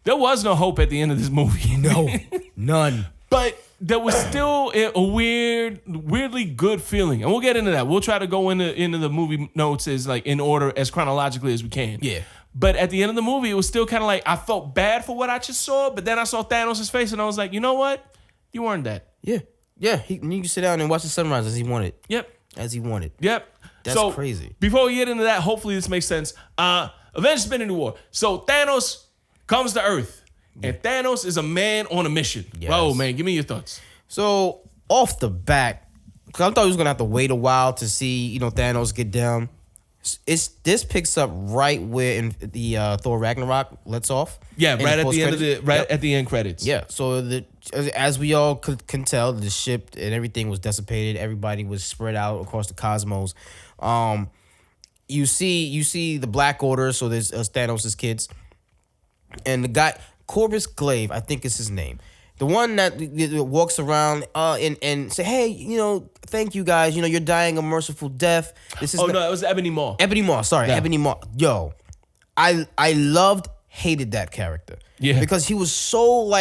There was no hope at the end of this movie. No. None. But there was still a weirdly good feeling. And we'll get into that. We'll try to go into the movie notes in order as chronologically as we can. Yeah. But at the end of the movie, it was still kind of like I felt bad for what I just saw, but then I saw Thanos' face and I was like, you know what? You weren't that. Yeah. Yeah. You can sit down and watch the sunrise as he wanted. Yep. As he wanted. Yep. That's crazy. Before we get into that, hopefully this makes sense. Avengers Infinity War. So Thanos comes to Earth. And Thanos is a man on a mission. Yes. Oh, man, give me your thoughts. So, off the bat, because I thought he was going to have to wait a while to see, Thanos get down. This picks up right where in the Thor Ragnarok lets off. Yeah, right at the end of at the end credits. Yeah, so as we all can tell, the ship and everything was dissipated. Everybody was spread out across the cosmos. You see the Black Order, so there's Thanos' kids. And the guy, Corvus Glaive, I think is his name. The one that walks around and say, hey, thank you guys. You're dying a merciful death. This is no, it was Ebony Maw. Ebony Maw, sorry, yeah. Ebony Maw. Yo, I hated that character. Yeah. Because he was so,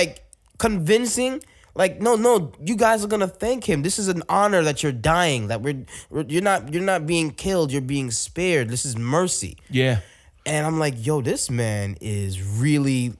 convincing. No, you guys are gonna thank him. This is an honor that you're dying. That you're not being killed. You're being spared. This is mercy. Yeah. And I'm like, yo, this man is really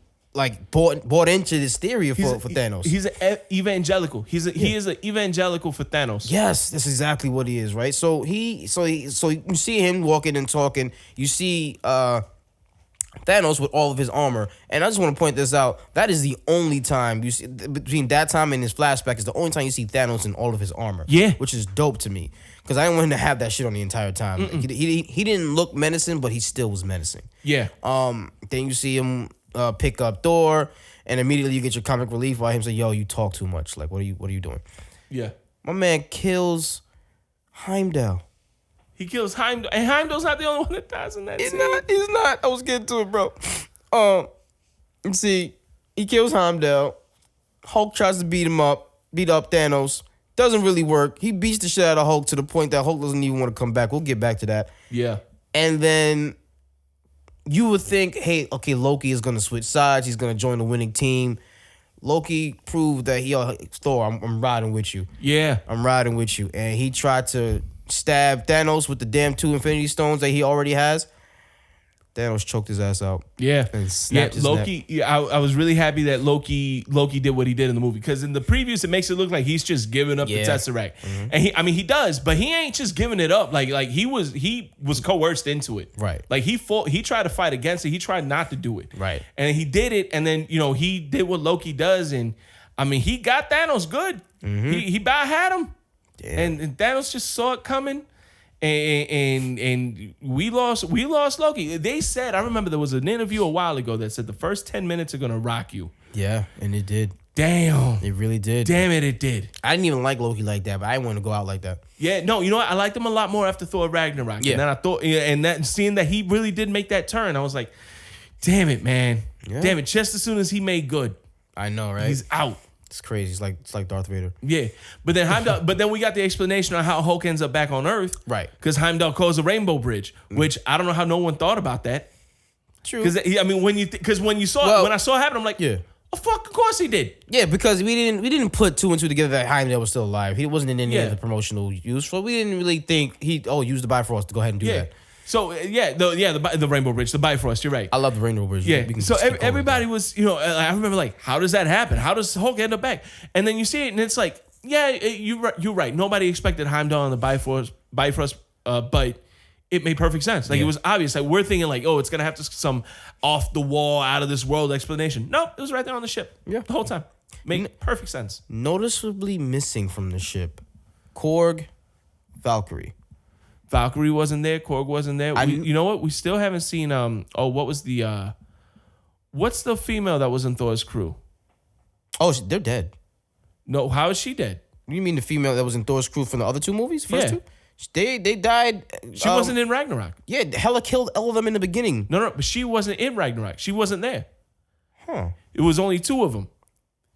bought into this theory for Thanos. He's an evangelical. He is an evangelical for Thanos. Yes, that's exactly what he is, right? So you see him walking and talking. You see Thanos with all of his armor, and I just want to point this out. That is the only time you see between that time and his flashback is the only time you see Thanos in all of his armor. Yeah, which is dope to me because I didn't want him to have that shit on the entire time. He didn't look menacing, but he still was menacing. Yeah. Then you see him pick up Thor, and immediately you get your comic relief by him say, "Yo, you talk too much. What are you doing?" Yeah. My man kills Heimdall. He kills Heimdall, and Heimdall's not the only one that dies in that scene. He's not. I was getting to it, bro. You see, he kills Heimdall. Hulk tries to beat up Thanos. Doesn't really work. He beats the shit out of Hulk to the point that Hulk doesn't even want to come back. We'll get back to that. Yeah. And then you would think, hey, okay, Loki is going to switch sides. He's going to join the winning team. Loki proved that Thor, I'm riding with you. Yeah. I'm riding with you. And he tried to stab Thanos with the damn 2 Infinity Stones that he already has. Thanos choked his ass out. Yeah, and snapped his Loki. neck. Yeah, I was really happy that Loki did what he did in the movie, because in the previews it makes it look like he's just giving up the Tesseract, and he does, but he ain't just giving it up. Like he was coerced into it. Right. Like he tried to fight against it. He tried not to do it. Right. And he did it, and then he did what Loki does, and I mean he got Thanos good. He about had him, and Thanos just saw it coming. And we lost Loki. They said, I remember there was an interview a while ago that said the first 10 minutes are gonna rock you. Yeah, and it did. Damn. It really did. Damn it did. I didn't even like Loki like that, but I didn't want to go out like that. Yeah, no, you know what? I liked him a lot more after Thor Ragnarok. Yeah. And then I thought, seeing that he really did make that turn, I was like, damn it, man. Yeah. Damn it. Just as soon as he made good. I know, right? He's out. It's crazy. It's like Darth Vader. Yeah, but then we got the explanation on how Hulk ends up back on Earth, right? Because Heimdall caused a rainbow bridge, which I don't know how no one thought about that. True. Because I mean, when I saw it happen, I'm like, yeah, oh fuck, of course he did. Yeah, because we didn't put two and two together that Heimdall was still alive. He wasn't in any of the promotional use, so we didn't really think he used the Bifrost to go ahead and do that. So the Rainbow Bridge, the Bifrost. You're right. I love the Rainbow Bridge. Yeah. So everybody was, I remember like, how does that happen? How does Hulk end up back? And then you see it, and it's like, you're right. Nobody expected Heimdall on the Bifrost, but it made perfect sense. Like it was obvious. Like we're thinking like, oh, it's gonna have some off the wall, out of this world explanation. Nope, it was right there on the ship. Yeah, the whole time. Made perfect sense. Noticeably missing from the ship, Korg, Valkyrie. Valkyrie wasn't there. Korg wasn't there. You know what? We still haven't seen. What was the? What's the female that was in Thor's crew? Oh, they're dead. No, how is she dead? You mean the female that was in Thor's crew from the other two movies? First two? They died. She wasn't in Ragnarok. Yeah, Hela killed all of them in the beginning. No, but she wasn't in Ragnarok. She wasn't there. Huh? It was only two of them.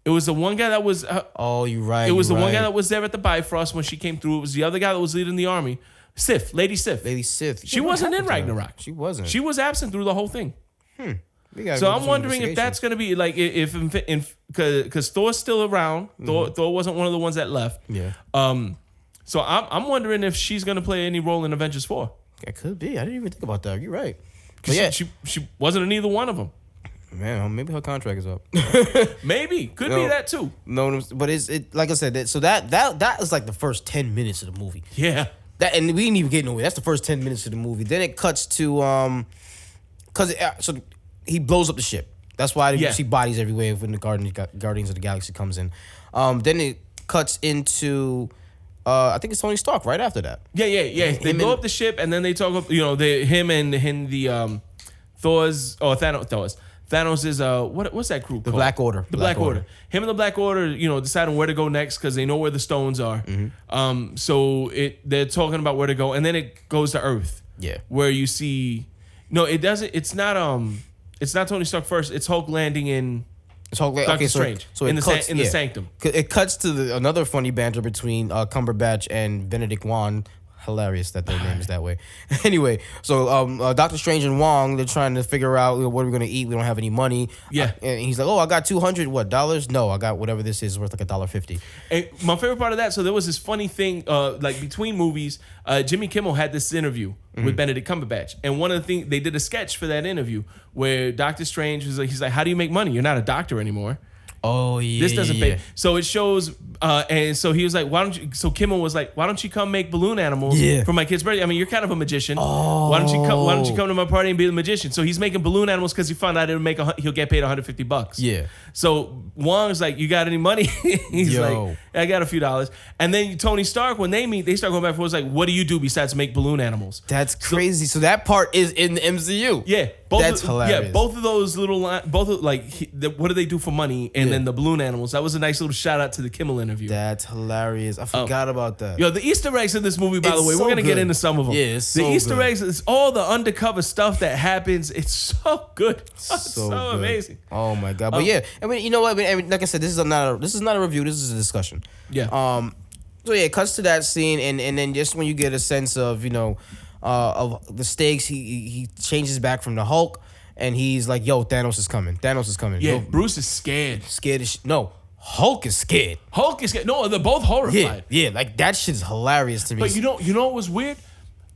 It was the one guy that was. Oh, you're right. It was the one guy that was there at the Bifrost when she came through. It was the other guy that was leading the army. Lady Sif. She wasn't in Ragnarok. She wasn't. She was absent through the whole thing. So I'm wondering if that's going to be like because Thor's still around. Thor wasn't one of the ones that left. Yeah. So I'm wondering if she's going to play any role in Avengers 4. It could be. I didn't even think about that. You're right. But yeah, she wasn't in either one of them. Man, maybe her contract is up. Maybe could be that too. No, but it's like I said. So that is like the first 10 minutes of the movie. Yeah. And we didn't even get nowhere. That's the first 10 minutes of the movie. Then it cuts to so he blows up the ship. That's why you see bodies everywhere when the Guardians of the Galaxy comes in. Then it cuts into I think it's Tony Stark right after that. Yeah. They blow up the ship, and then they talk about him and the Thor's Thanos. Thanos is what's that group called? Black Order. The Black Order. Him and the Black Order, deciding where to go next because they know where the stones are. So they're talking about where to go, and then it goes to Earth. Yeah. Where you see, no, it doesn't. It's not Tony Stark first. It's Hulk landing in. It's Hulk. Doctor Strange. So in the Sanctum. It cuts to another funny banter between Cumberbatch and Benedict Wong. Hilarious that their name is that way. Anyway, so Doctor Strange and Wong, they're trying to figure out what we're gonna eat. We don't have any money. Yeah, and he's like, "Oh, I got $200 No, I got whatever this is worth like $1.50." And my favorite part of that. So there was this funny thing, like between movies, Jimmy Kimmel had this interview with Benedict Cumberbatch, and one of the things they did a sketch for that interview where Doctor Strange was like, he's like, "How do you make money? You're not a doctor anymore." Oh yeah, this doesn't pay. So it shows, and so he was like, "Why don't you?" So Kimmel was like, "Why don't you come make balloon animals for my kid's birthday? I mean, you're kind of a magician. Why don't you come to my party and be the magician?" So he's making balloon animals because he found out he'll get paid $150. Yeah. So Wong's like, "You got any money?" He's like, "I got a few dollars." And then Tony Stark, when they meet, they start going back and forth. Like, "What do you do besides make balloon animals?" That's crazy. So that part is in the MCU. Yeah. That's hilarious. Yeah, both of those little lines, what do they do for money? And then the balloon animals. That was a nice little shout out to the Kimmel interview. That's hilarious. I forgot about that. Yo, the Easter eggs in this movie, by the way, we're going to get into some of them. Yeah, it's the Easter eggs, it's all the undercover stuff that happens. It's so good. It's so amazing. Oh my God. But yeah, I mean, you know what? I mean, like I said, this is not a review. This is a discussion. Yeah. So yeah, it cuts to that scene, and then just when you get a sense of of the stakes, he changes back from the Hulk, and he's like, "Yo, Thanos is coming. Thanos is coming." Yeah, Yo, Bruce is scared. Scared as no. Hulk is scared. Hulk is scared. No, they're both horrified. Yeah, like that shit's hilarious to me. But you know what was weird?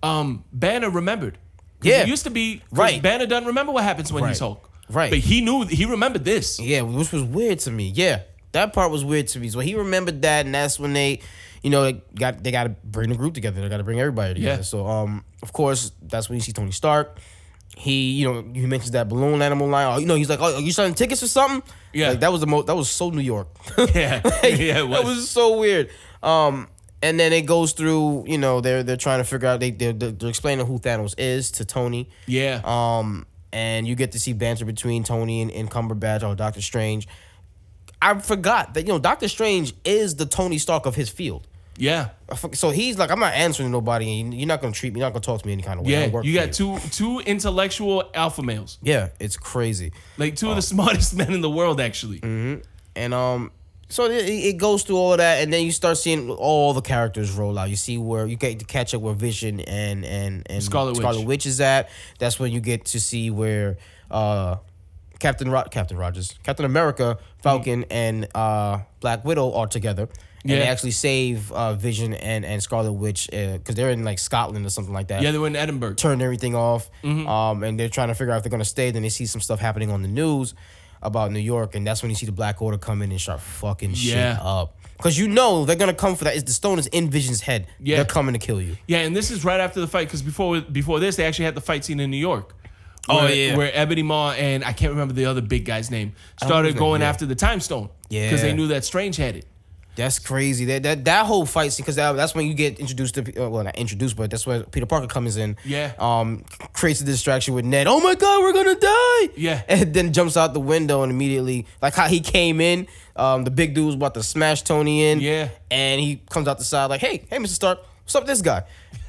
Banner remembered. Yeah. It used to be, right. Banner doesn't remember what happens when he's Hulk. Right. But he remembered this. Yeah, which was weird to me. Yeah. That part was weird to me. So he remembered that, and that's when they got to bring the group together. They got to bring everybody together. Yeah. So of course, that's when you see Tony Stark. He mentions that balloon animal line. He's like, "Oh, are you selling tickets or something?" Yeah. Like that was so New York. Yeah. Yeah, it was. That was so weird. And then it goes through, they're trying to figure out, they're explaining who Thanos is to Tony. Yeah. And you get to see banter between Tony and Cumberbatch or Doctor Strange. I forgot that, Doctor Strange is the Tony Stark of his field. Yeah. So he's like, I'm not answering to nobody, and you're not going to treat me, you're not going to talk to me any kind of way. Yeah, you got two intellectual alpha males. Yeah, it's crazy. Like two of the smartest men in the world, actually. Mm-hmm. And so it goes through all of that, and then you start seeing all the characters roll out. You see where you get to catch up where Vision and Scarlet Witch is at. That's when you get to see where Captain America, Falcon, and Black Widow are together. And they actually save Vision and Scarlet Witch because they're in like Scotland or something like that. Yeah, they were in Edinburgh. Turned everything off. Mm-hmm. And they're trying to figure out if they're going to stay. Then they see some stuff happening on the news about New York. And that's when you see the Black Order come in and start fucking shit up. Because they're going to come for that. The stone is in Vision's head. Yeah. They're coming to kill you. Yeah, and this is right after the fight because before this, they actually had the fight scene in New York. Where Ebony Maw and I can't remember the other big guy's name started going after the Time Stone. Yeah. Because they knew that Strange had it. That's crazy. That whole fight scene, because that's when you get introduced to, well, not introduced, but that's when Peter Parker comes in. Yeah. Creates a distraction with Ned. Oh my God, we're gonna die. Yeah. And then jumps out the window and immediately, like how he came in, the big dude was about to smash Tony in. Yeah. And he comes out the side like, hey, Mr. Stark, what's up with this guy?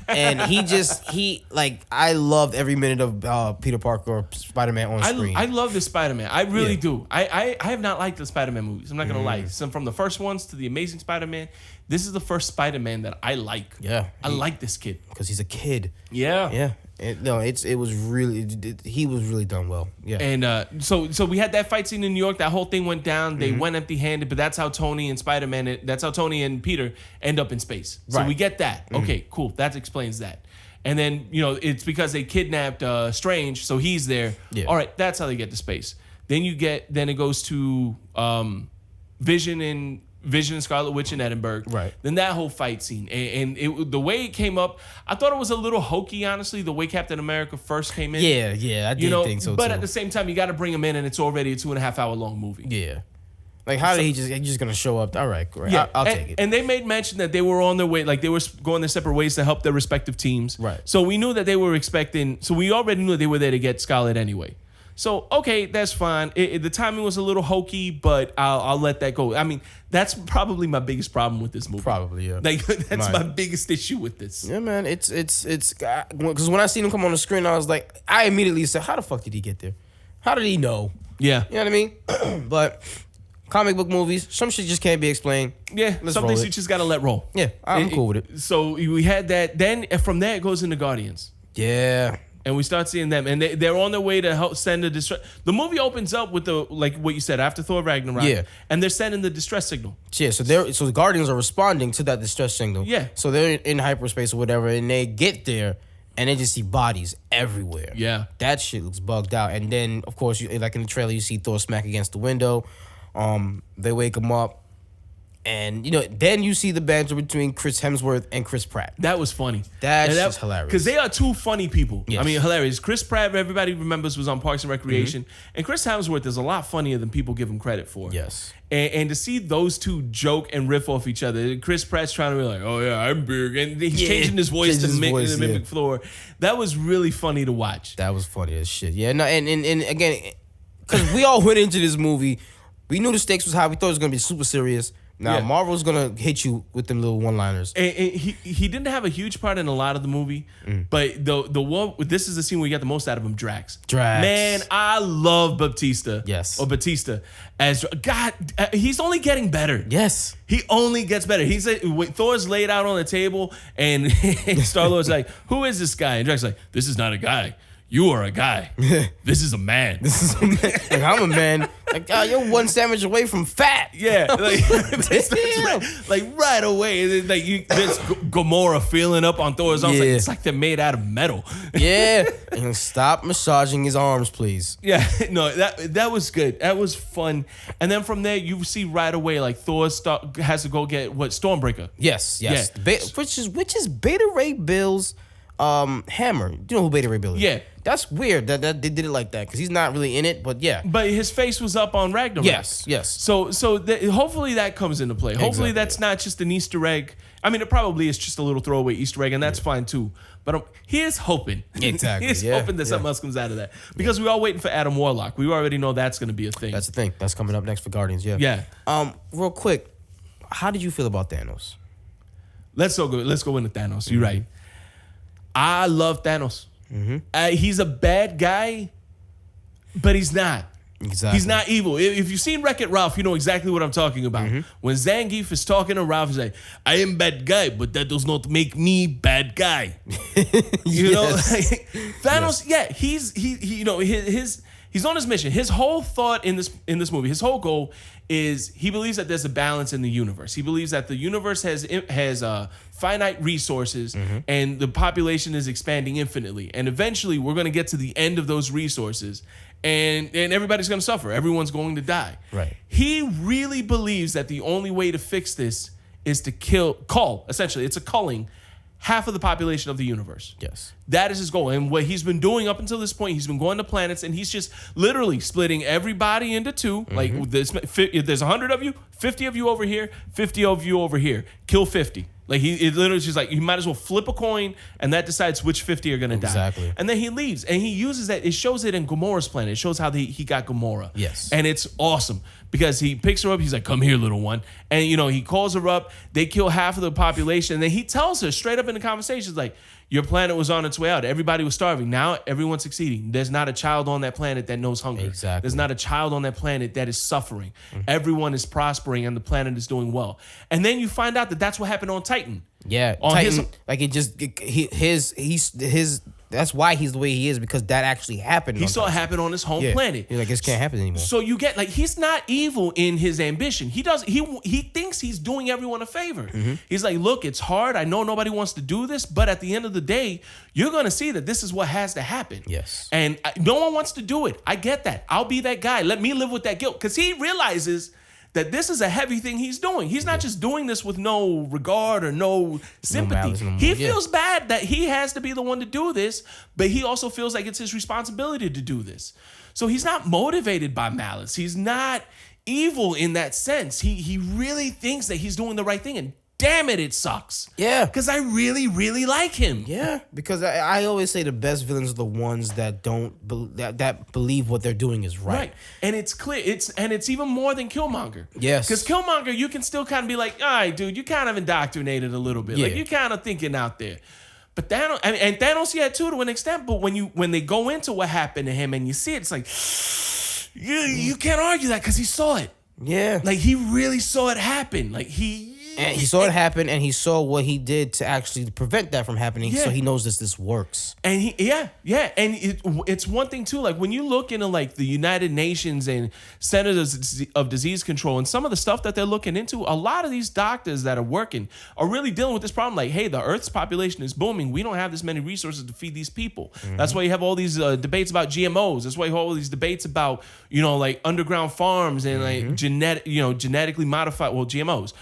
And I loved every minute of Peter Parker or Spider-Man on screen. I love this Spider-Man. I really do. I have not liked the Spider-Man movies. I'm not going to lie. So from the first ones to the Amazing Spider-Man, this is the first Spider-Man that I like. Yeah. I like this kid. Because he's a kid. Yeah. Yeah. It was really, he was really done well. Yeah. And so we had that fight scene in New York. That whole thing went down. They went empty-handed, but that's how Tony and Peter end up in space. So we get that. Okay, cool. That explains that. And then, it's because they kidnapped Strange, so he's there. Yeah. All right, that's how they get to space. Then it goes to Vision and Scarlet Witch in Edinburgh. Right. Then that whole fight scene. And the way it came up, I thought it was a little hokey, honestly, the way Captain America first came in. Yeah, I did think so, but too. At the same time, you got to bring him in, and it's already a 2.5 hour long movie. Yeah. Like, how did he's just going to show up? All right, great. Yeah. I'll take it. And they made mention that they were on their way, like they were going their separate ways to help their respective teams. Right. So we knew that they were so we already knew they were there to get Scarlet anyway. So, okay, that's fine. The timing was a little hokey, but I'll let that go. I mean, that's probably my biggest problem with this movie. Probably, yeah. Like, that's my biggest issue with this. Yeah, man. It's because when I seen him come on the screen, I was like, I immediately said, how the fuck did he get there? How did he know? Yeah. You know what I mean? But comic book movies, some shit just can't be explained. Yeah, some things you just got to let roll. Yeah, I'm cool with it. So we had that. Then from there, it goes into Guardians. Yeah. And we start seeing them, and they're on their way to help send a distress. The movie opens up with like what you said after Thor Ragnarok. Yeah, and they're sending the distress signal. Yeah, so the Guardians are responding to that distress signal. Yeah, so they're in hyperspace or whatever, and they get there, and they just see bodies everywhere. Yeah, that shit looks bugged out. And then, of course, like in the trailer, you see Thor smack against the window. They wake him up. And, then you see the banter between Chris Hemsworth and Chris Pratt. That was funny. That's just hilarious. Because they are two funny people. Yes. I mean, hilarious. Chris Pratt, everybody remembers, was on Parks and Recreation. Mm-hmm. And Chris Hemsworth is a lot funnier than people give him credit for. Yes. And to see those two joke and riff off each other. Chris Pratt's trying to be like, oh, yeah, I'm big. And he's changing his voice to mimic Thor. That was really funny to watch. That was funny as shit. Yeah, no, and again, because we all went into this movie, we knew the stakes was high. We thought it was going to be super serious. Now, Marvel's going to hit you with them little one-liners. And he didn't have a huge part in a lot of the movie, but the one, this is the scene where you got the most out of him, Drax. Man, I love Batista. Yes. Or Batista. God, he's only getting better. Yes. He only gets better. He's Thor's laid out on the table, and Star-Lord's like, who is this guy? And Drax's like, this is not a guy. You are a guy. This is a man. This is a man. Like, I'm a man. Like, you're one sandwich away from fat. Yeah, like right away. Like there's Gamora feeling up on Thor's arms. Like, it's like they're made out of metal. Yeah, and stop massaging his arms, please. Yeah, no, that was good. That was fun. And then from there, you see right away like Thor has to go get Stormbreaker. Yes. Yeah. Which is Beta Ray Bill's hammer. You know who Beta Ray Bill is? Yeah. That's weird that they did it like that because he's not really in it, but yeah. But his face was up on Ragnarok. Yes. So hopefully that comes into play. Hopefully that's not just an Easter egg. I mean, it probably is just a little throwaway Easter egg, and that's fine too. But he is hoping. Exactly. He is hoping that something else comes out of that. Because we're all waiting for Adam Warlock. We already know that's going to be a thing. That's the thing. That's coming up next for Guardians, yeah. Yeah. Real quick, how did you feel about Thanos? Let's go into Thanos. You're right. I love Thanos. He's a bad guy, but he's not. Exactly. He's not evil. If you've seen Wreck-It Ralph, you know exactly what I'm talking about. When Zangief is talking to Ralph, he's like, I am bad guy, but that does not make me bad guy. You know? Like, Thanos, he's on his mission. His whole thought in this movie, his whole goal is he believes that there's a balance in the universe. He believes that the universe has finite resources and the population is expanding infinitely. And eventually we're going to get to the end of those resources and everybody's going to suffer. Everyone's going to die. Right. He really believes that the only way to fix this is to essentially, it's a culling half of the population of the universe. Yes. That is his goal. And what he's been doing up until this point, he's been going to planets and he's just literally splitting everybody into two. Like there's 100 of you, 50 of you over here, 50 of you over here. Kill 50. Like it literally just like you might as well flip a coin and that decides which 50 are gonna die. Exactly. And then he leaves and he uses that. It shows it in Gamora's planet. It shows how he got Gamora. Yes. And it's awesome because he picks her up. He's like, "Come here, little one." And he calls her up. They kill half of the population. And then he tells her straight up in the conversations like, "Your planet was on its way out. Everybody was starving. Now everyone's succeeding. There's not a child on that planet that knows hunger. Exactly. There's not a child on that planet that is suffering. Everyone is prospering and the planet is doing well." And then you find out that that's what happened on Titan. Yeah, on Titan, that's why he's the way he is because that actually happened. He saw it happen on his home planet. He's like, this can't happen anymore. So you get like he's not evil in his ambition. He thinks he's doing everyone a favor. He's like, look, it's hard. I know nobody wants to do this, but at the end of the day, you're gonna see that this is what has to happen. Yes. And no one wants to do it. I get that. I'll be that guy. Let me live with that guilt because he realizes that this is a heavy thing he's doing. He's not just doing this with no regard or no sympathy. He feels bad that he has to be the one to do this, but he also feels like it's his responsibility to do this. So he's not motivated by malice. He's not evil in that sense. He really thinks that he's doing the right thing, and damn it sucks. Yeah. Because I really, really like him. Yeah. Because I always say the best villains are the ones that that believe what they're doing is right. And it's clear. It's even more than Killmonger. Yes. Because Killmonger, you can still kind of be like, all right, dude, you kind of indoctrinated a little bit. Yeah. Like, you're kind of thinking out there. But Thanos, and Thanos, yeah, too, to an extent. But when they go into what happened to him and you see it, it's like, you can't argue that because he saw it. Yeah. Like, he really saw it happen. Like, And he saw it happen, and he saw what he did to actually prevent that from happening. Yeah. So he knows this works. And and it's one thing too. Like when you look into like the United Nations and Centers of Disease Control and some of the stuff that they're looking into, a lot of these doctors that are working are really dealing with this problem. Like, hey, the Earth's population is booming. We don't have this many resources to feed these people. That's why you have all these debates about GMOs. That's why you have all these debates about like underground farms and like genetically modified GMOs.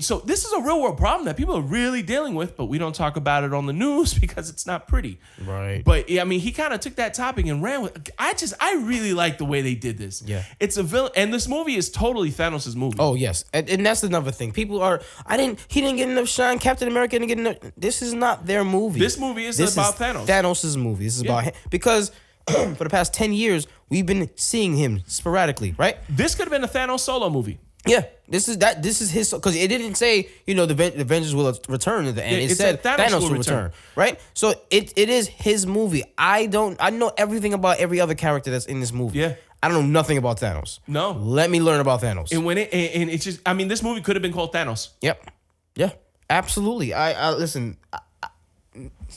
So this is a real world problem that people are really dealing with, but we don't talk about it on the news because it's not pretty. Right. But I mean, he kind of took that topic and ran with it. I really like the way they did this. Yeah. It's a villain, and this movie is totally Thanos' movie. Oh, yes. And that's another thing. People he didn't get enough shine. Captain America didn't get enough. This is not their movie. This movie is about Thanos. Thanos' movie. This is about him. Because for the past 10 years, we've been seeing him sporadically, right? This could have been a Thanos solo movie. Yeah, this is his, because it didn't say the Avengers will return at the end. It said Thanos will return, right? So it is his movie. I know everything about every other character that's in this movie. Yeah, I don't know nothing about Thanos. No, let me learn about Thanos. And it's just, I mean, this movie could have been called Thanos. Yep, yeah, absolutely. I listen.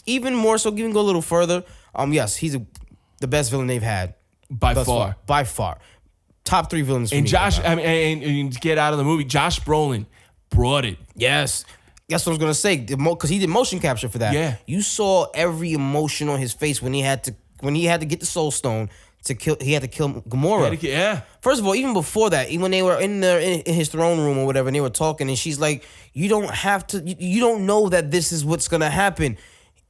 Even more so, even go a little further. Yes, he's the best villain they've had by far. By far. top 3 villains for and me. Josh, I mean, and to get out of the movie, Josh Brolin brought it. Yes. That's what I was gonna say. Because he did motion capture for that. Yeah. You saw every emotion on his face when he had to get the Soul Stone to kill. He had to kill Gamora. Yeah. First of all, even before that, even when they were in his throne room or whatever, and they were talking, and she's like, "You don't have to. You don't know that this is what's gonna happen."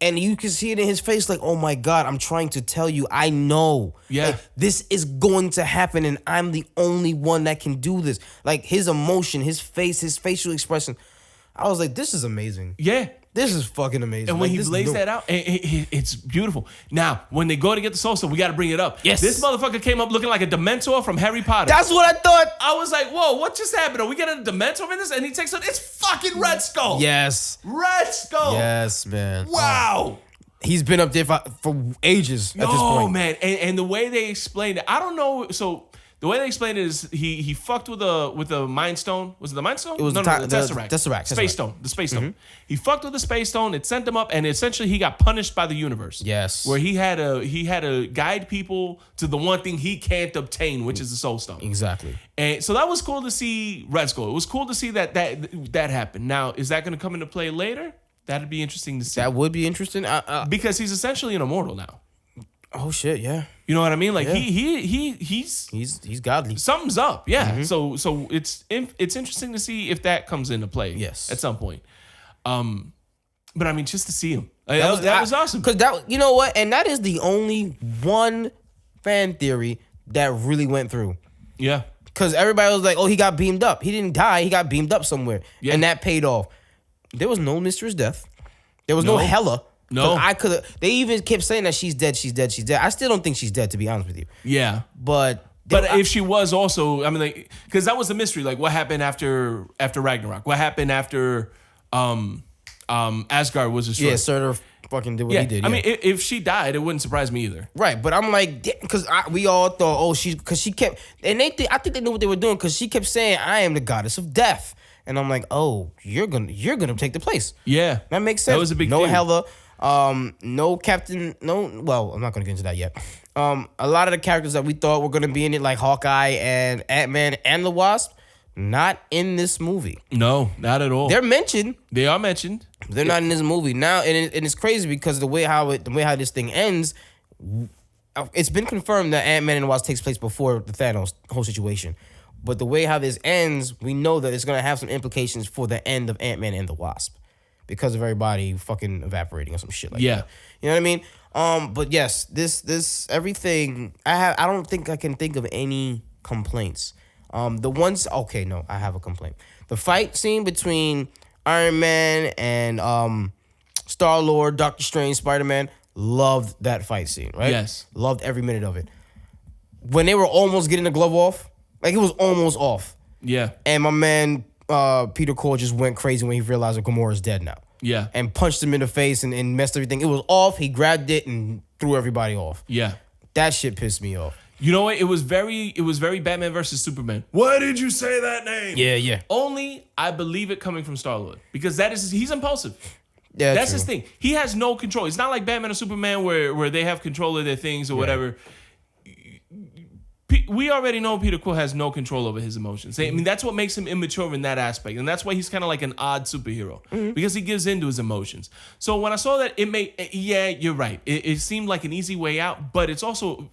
And you can see it in his face, like, "Oh my God, I'm trying to tell you, I know. Yeah. Like, this is going to happen, and I'm the only one that can do this." Like his emotion, his face, his facial expression. I was like, "This is amazing. Yeah. This is fucking amazing." And when like, he lays that out, it's beautiful. Now, when they go to get the Soul Stone, we got to bring it up. Yes. This motherfucker came up looking like a Dementor from Harry Potter. That's what I thought. I was like, whoa, what just happened? Are we getting a Dementor in this? And he takes it. It's fucking Red Skull. Yes. Red Skull. Yes, man. Wow. He's been up there for ages at this point. Oh, man. And the way they explained it, I don't know. So the way they explained it is he fucked with a Mind Stone. Was it the Mind Stone? It was the Tesseract. Tesseract. Space Stone. The Space Stone. He fucked with the Space Stone. It sent him up, and essentially he got punished by the universe. Yes. Where he had to guide people to the one thing he can't obtain, which is the Soul Stone. Exactly. And so that was cool to see Red Skull. It was cool to see that happen. Now, is that going to come into play later? That'd be interesting to see. That would be interesting. Because he's essentially an immortal now. Oh shit, yeah. You know what I mean? Like Yeah. he's godly. something's up. Yeah. So it's interesting to see if that comes into play. Yes. At some point. But I mean, just to see him, that was awesome. Because you know what, and that is the only one fan theory that really went through. Yeah. Because everybody was like, "Oh, he got beamed up. He didn't die. He got beamed up somewhere." Yeah. And that paid off. There was no Myster's death. There was no Hela. No. They even kept saying that she's dead. She's dead. She's dead. I still don't think she's dead, to be honest with you. Yeah. But if she was also, I mean, like, because that was the mystery. Like, what happened after Ragnarok? What happened after Asgard was destroyed? Yeah, Surtur fucking did what he did. Yeah. I mean, if she died, it wouldn't surprise me either. Right, but I'm like, because we all thought, oh, because she kept, and I think they knew what they were doing because she kept saying, "I am the goddess of death," and I'm like, oh, you're gonna take the place. Yeah, that makes sense. That was a big no thing. Hela, no Captain, no. Well, I'm not gonna get into that yet. A lot of the characters that we thought were gonna be in it, like Hawkeye and Ant-Man and the Wasp, not in this movie. No, not at all. They're mentioned. They are mentioned. They're not in this movie now, and it's crazy because the way how this thing ends, it's been confirmed that Ant-Man and the Wasp takes place before the Thanos whole situation. But the way how this ends, we know that it's gonna have some implications for the end of Ant-Man and the Wasp because of everybody fucking evaporating or some shit like that. You know what I mean? But yes, this everything I don't think I can think of any complaints. The ones I have a complaint. The fight scene between Iron Man and Star-Lord, Doctor Strange, Spider-Man, loved that fight scene, right? Yes. Loved every minute of it. When they were almost getting the glove off, like it was almost off. Yeah. And my man Peter Quill just went crazy when he realized that Gamora's dead now. Yeah. And punched him in the face and messed everything. It was off. He grabbed it and threw everybody off. Yeah. That shit pissed me off. You know what? It was very Batman versus Superman. Why did you say that name? Yeah. Only I believe it coming from Star-Lord because he's impulsive. Yeah, that's true. his thing. He has no control. It's not like Batman or Superman where they have control of their things or whatever. We already know Peter Quill has no control over his emotions. I mean, that's what makes him immature in that aspect. And that's why he's kind of like an odd superhero because he gives in to his emotions. So when I saw that, you're right. It seemed like an easy way out, but it's also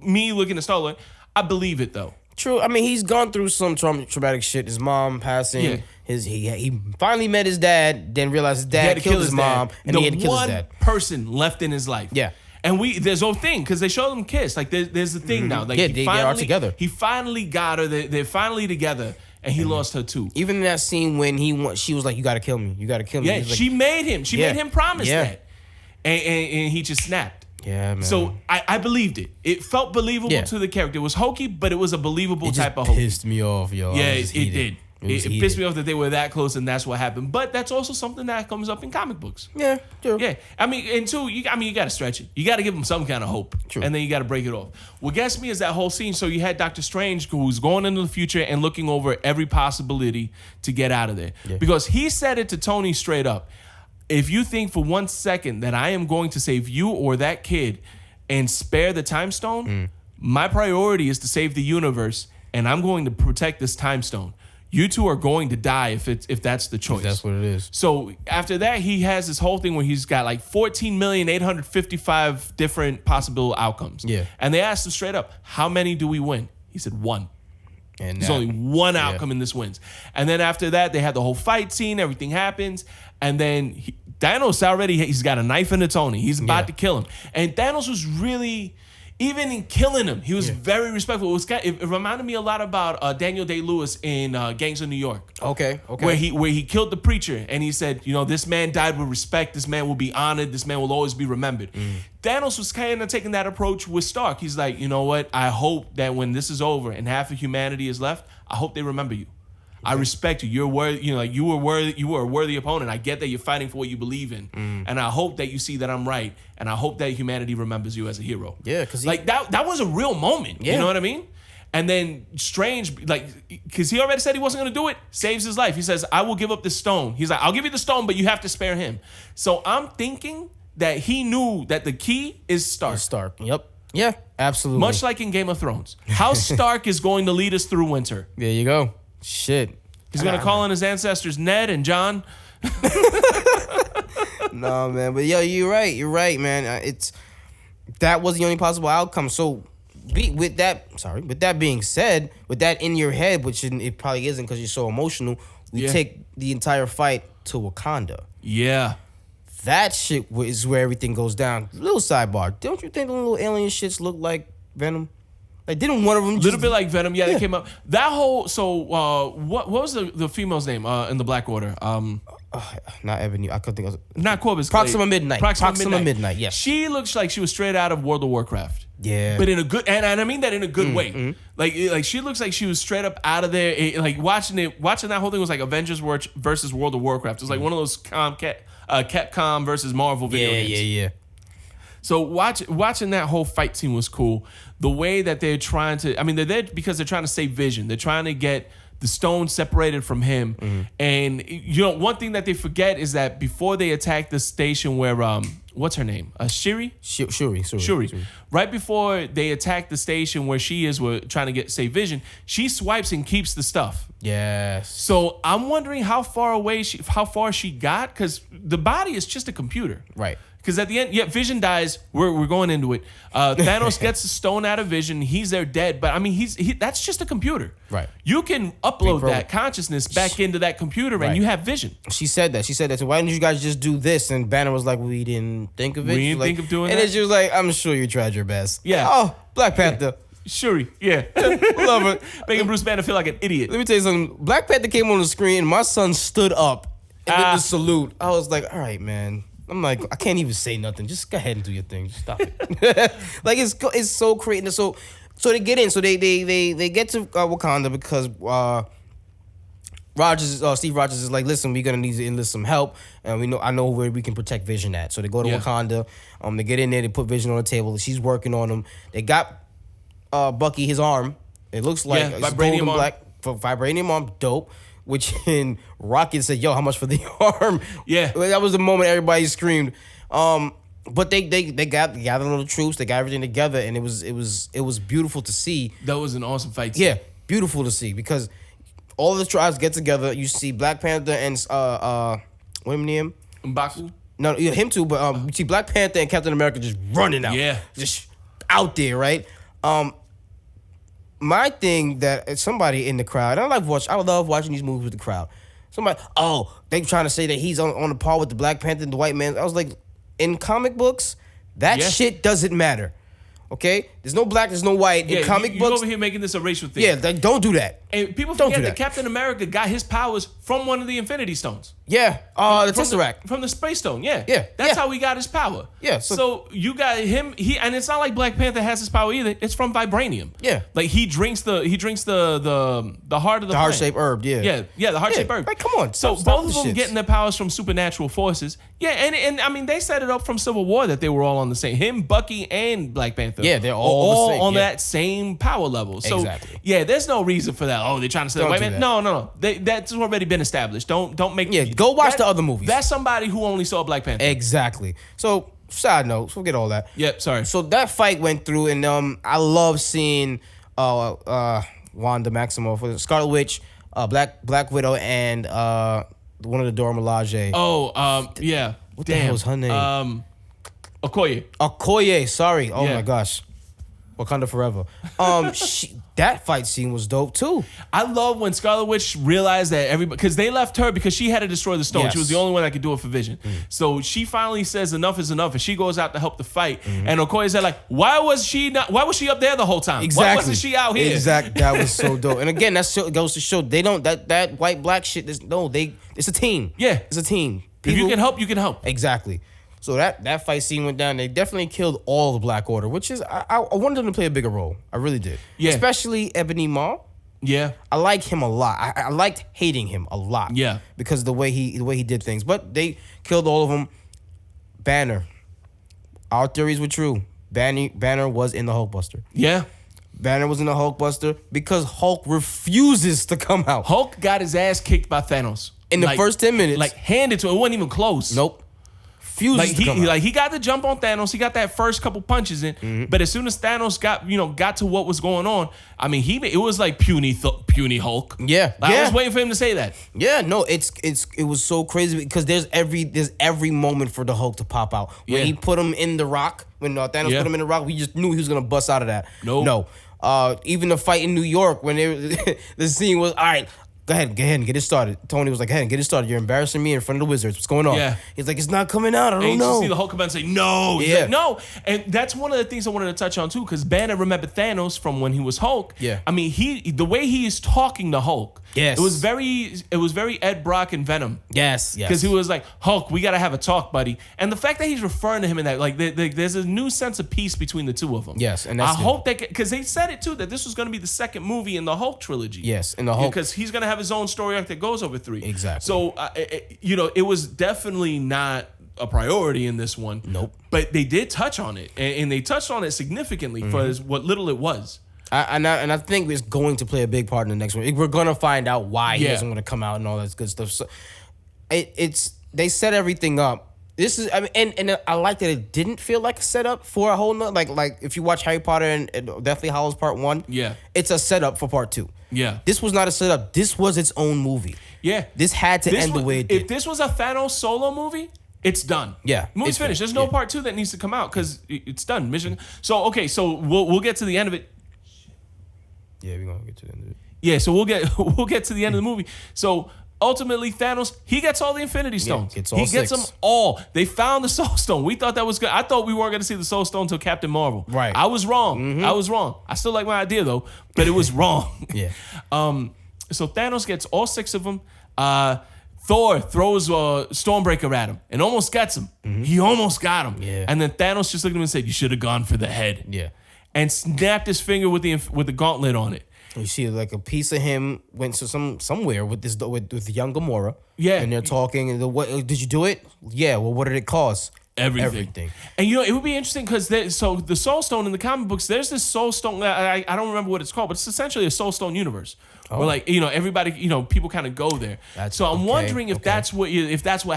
me looking at Star-Lord. I believe it though. True. I mean, he's gone through some traumatic shit. His mom passing. Yeah. He finally met his dad, then realized his dad killed his mom, and he had to kill his dad. The one person left in his life. Yeah. And there's no thing because they showed them kiss. Like there's a thing now. Like they are together. He finally got her. They're finally together, and he lost her too. Even in that scene when she was like, "You got to kill me. You got to kill me." Yeah, she made him. She made him promise that, and he just snapped. Yeah, man. So I believed it. It felt believable to the character. It was hokey, but it was a believable type of hokey. It pissed me off, yo. Yeah, it did. It pissed me off that they were that close and that's what happened. But that's also something that comes up in comic books. Yeah, true. Yeah. I mean, and two, you got to stretch it. You got to give them some kind of hope. True. And then you got to break it off. What gets me is that whole scene. So you had Doctor Strange who's going into the future and looking over every possibility to get out of there. Yeah. Because he said it to Tony straight up. If you think for 1 second that I am going to save you or that kid and spare the time stone, My priority is to save the universe, and I'm going to protect this time stone. You two are going to die if that's the choice. If that's what it is. So after that, he has this whole thing where he's got like 14,855 different possible outcomes. Yeah. And they asked him straight up, how many do we win? He said 1. And there's only one outcome in this wins. And then after that, they had the whole fight scene. Everything happens. And then Thanos he's got a knife in the Tony. He's about to kill him. And Thanos was really... Even in killing him, he was very respectful. It reminded me a lot about Daniel Day-Lewis in Gangs of New York. Okay. Where he killed the preacher and he said, this man died with respect. This man will be honored. This man will always be remembered. Thanos was kind of taking that approach with Stark. He's like, you know what? I hope that when this is over and half of humanity is left, I hope they remember you. I respect you. You're worthy. You were worthy. You were a worthy opponent. I get that you're fighting for what you believe in, and I hope that you see that I'm right, and I hope that humanity remembers you as a hero. Yeah, because that was a real moment. Yeah. You know what I mean? And then Strange, because he already said he wasn't going to do it, saves his life. He says, "I will give up the stone." He's like, "I'll give you the stone, but you have to spare him." So I'm thinking that he knew that the key is Stark. Stark. Yep. Yeah. Absolutely. Much like in Game of Thrones, how Stark is going to lead us through winter. There you go. Shit. He's going to call on his ancestors, Ned and John. No, man. But, you're right, man. That was the only possible outcome. So, with that being said, with that in your head, which it probably isn't because you're so emotional, we take the entire fight to Wakanda. Yeah. That shit is where everything goes down. Little sidebar. Don't you think the little alien shits look like Venom? Like, didn't one of them a little bit like Venom? Yeah, they came up. That whole... So, what was the female's name in the Black Order? Not Ebony. I couldn't think of it. Not Corbus. Proxima Midnight. Proxima Midnight, yes. She looks like she was straight out of World of Warcraft. Yeah. But in a good... And I mean that in a good way. Mm-hmm. Like, she looks like she was straight up out of there. Like, watching that whole thing was like Avengers versus World of Warcraft. It was like one of those Capcom versus Marvel video games. Yeah. So watching that whole fight scene was cool. The way that they're trying to, they're there because they're trying to save Vision. They're trying to get the stone separated from him. Mm-hmm. And one thing that they forget is that before they attack the station where what's her name? Shuri. Right before they attack the station where she is, we're trying to save Vision. She swipes and keeps the stuff. Yes. So I'm wondering how far she got, because the body is just a computer. Right. Because at the end, Vision dies. We're going into it. Thanos gets the stone out of Vision. He's there dead. But that's just a computer. Right. You can upload that consciousness back into that computer, and you have Vision. She said that. So why didn't you guys just do this? And Banner was like, we didn't think of it. We didn't think of doing that. And then she was like, I'm sure you tried your best. Yeah. Oh, Black Panther. Shuri, yeah. Love it. Making Bruce Banner feel like an idiot. Let me tell you something. Black Panther came on the screen, and my son stood up and did the salute. I was like, all right, man. I'm like, I can't even say nothing. Just go ahead and do your thing. Just stop it. Like, it's so creative. So they get in. So they get to Wakanda because Steve Rogers is like, listen, we're gonna need to enlist some help, and I know where we can protect Vision at. So they go to Wakanda. They get in there. They put Vision on the table. She's working on him. They got Bucky his arm. It looks like it's vibranium arm. Black vibranium arm. Dope. Which in Rocket said, "Yo, how much for the arm?" Yeah, that was the moment everybody screamed. But they gathered all the troops, they got everything together, and it was beautiful to see. That was an awesome fight scene. Yeah, beautiful to see because all the tribes get together. You see Black Panther and what name? M'Baku. No, him too. But you see Black Panther and Captain America just running out. Yeah, just out there, right? My thing that somebody in the crowd, I love watching these movies with the crowd. Somebody, they trying to say that he's on the par with the Black Panther and the white man. I was like, in comic books, that shit doesn't matter. Okay? There's no black, there's no white. In comic books. You're over here making this a racial thing. Yeah, don't do that. And people forget that Captain America got his powers from one of the Infinity Stones. Yeah, the Tesseract. From the Space Stone, yeah. Yeah. That's how he got his power. Yeah. So you got him, and it's not like Black Panther has his power either. It's from vibranium. Yeah. Like he drinks the heart of the heart-shaped herb, Yeah, the heart-shaped herb. Like, come on. So both of them getting their powers from supernatural forces. Yeah, and they set it up from Civil War that they were all on the same. Him, Bucky, and Black Panther. Yeah, they're all the same, on that same power level. So exactly. Yeah, there's no reason for that. They're trying to say white man. No. That's already been established. Don't make. Yeah, go watch the other movies. That's somebody who only saw Black Panther. Exactly. So side note, forget all that. Yep, sorry. So that fight went through, and I love seeing Wanda Maximoff for Scarlet Witch, Black Widow, and one of the Dora Milaje. Oh, yeah. What the hell was her name? Okoye. Okoye, sorry. Oh Yeah. my gosh. Wakanda Forever. That fight scene was dope too. I love when Scarlet Witch realized that everybody, because they left her because she had to destroy the stone. Yes. She was the only one that could do it for Vision. So she finally says enough is enough, and she goes out to help the fight. And Okoye said like, why was she up there the whole time? Exactly. Why wasn't she out here? Exactly. That was so dope. And again, that goes to show they don't that white black shit. It's a team. Yeah. It's a team. If you can help, you can help. Exactly. So that fight scene went down. They definitely killed all the Black Order, which is I wanted them to play a bigger role. I really did. Yeah. Especially Ebony Maw. Yeah. I like him a lot. I liked hating him a lot. Yeah. Because the way he did things. But they killed all of them. Banner. Our theories were true. Banner was in the Hulkbuster. Yeah. Banner was in the Hulkbuster because Hulk refuses to come out. Hulk got his ass kicked by Thanos. In the first 10 minutes. Like handed to him. It wasn't even close. Nope. He got the jump on Thanos. He got that first couple punches in, but as soon as Thanos got to what was going on, I mean, it was like puny Hulk. Yeah, I was waiting for him to say that. Yeah, no, it was so crazy because there's every moment for the Hulk to pop out. When he put him in the rock, when Thanos put him in the rock, we just knew he was gonna bust out of that. No. Even the fight in New York when the scene was all right. Go ahead and get it started. Tony was like, "Go ahead and get it started. You're embarrassing me in front of the Wizards. What's going on?" Yeah. He's like, "It's not coming out. I don't know." You see the Hulk come out and say, "No." He's Yeah. like, no. And that's one of the things I wanted to touch on too, because Banner remembered Thanos from when he was Hulk. Yeah. I mean, the way he is talking to Hulk. Yes. It was very Ed Brock and Venom. Yes. Because he was like, Hulk, we gotta have a talk, buddy. And the fact that he's referring to him in that, like, there's a new sense of peace between the two of them. Yes, and I that's hope that, because they said it too, that this was gonna be the second movie in the Hulk trilogy. Yes, in the Hulk, because he's gonna have his own story arc that goes over 3. Exactly. So, it was definitely not a priority in this one. Nope. But they did touch on it, and they touched on it significantly for what little it was. I think it's going to play a big part in the next one. We're gonna find out why he doesn't want to come out and all that good stuff. So they set everything up. This is and I like that it didn't feel like a setup for a whole nother like if you watch Harry Potter and Deathly Hallows Part 1, it's a setup for Part 2. Yeah. This was not a setup. This was its own movie. Yeah. This had to end the way it did. If this was a Thanos solo movie, it's done. Yeah, movie's finished. There's no Part 2 that needs to come out because it's done. Mission. So we'll get to the end of it. Yeah, we're gonna get to the end of it. Yeah, so we'll get to the end of the movie. So ultimately, Thanos, he gets all the Infinity Stones. Yeah, gets all he gets 6. them all. They found the Soul Stone. We thought that was good. I thought we weren't going to see the Soul Stone until Captain Marvel. Right. I was wrong. I was wrong. I still like my idea though, but it was wrong. Yeah. So Thanos gets all 6 of them. Thor throws Stormbreaker at him and almost gets him. He almost got him. Yeah. And then Thanos just looked at him and said, "You should have gone for the head." Yeah. And snapped his finger with the gauntlet on it. You see, like a piece of him went to somewhere with the young Gamora. Yeah. And they're talking. And what did you do it? Yeah. Well, what did it cost? Everything. And it would be interesting because so the Soul Stone in the comic books, there's this Soul Stone. I don't remember what it's called, but it's essentially a Soul Stone universe. Where like everybody people kind of go there. So I'm wondering if that's what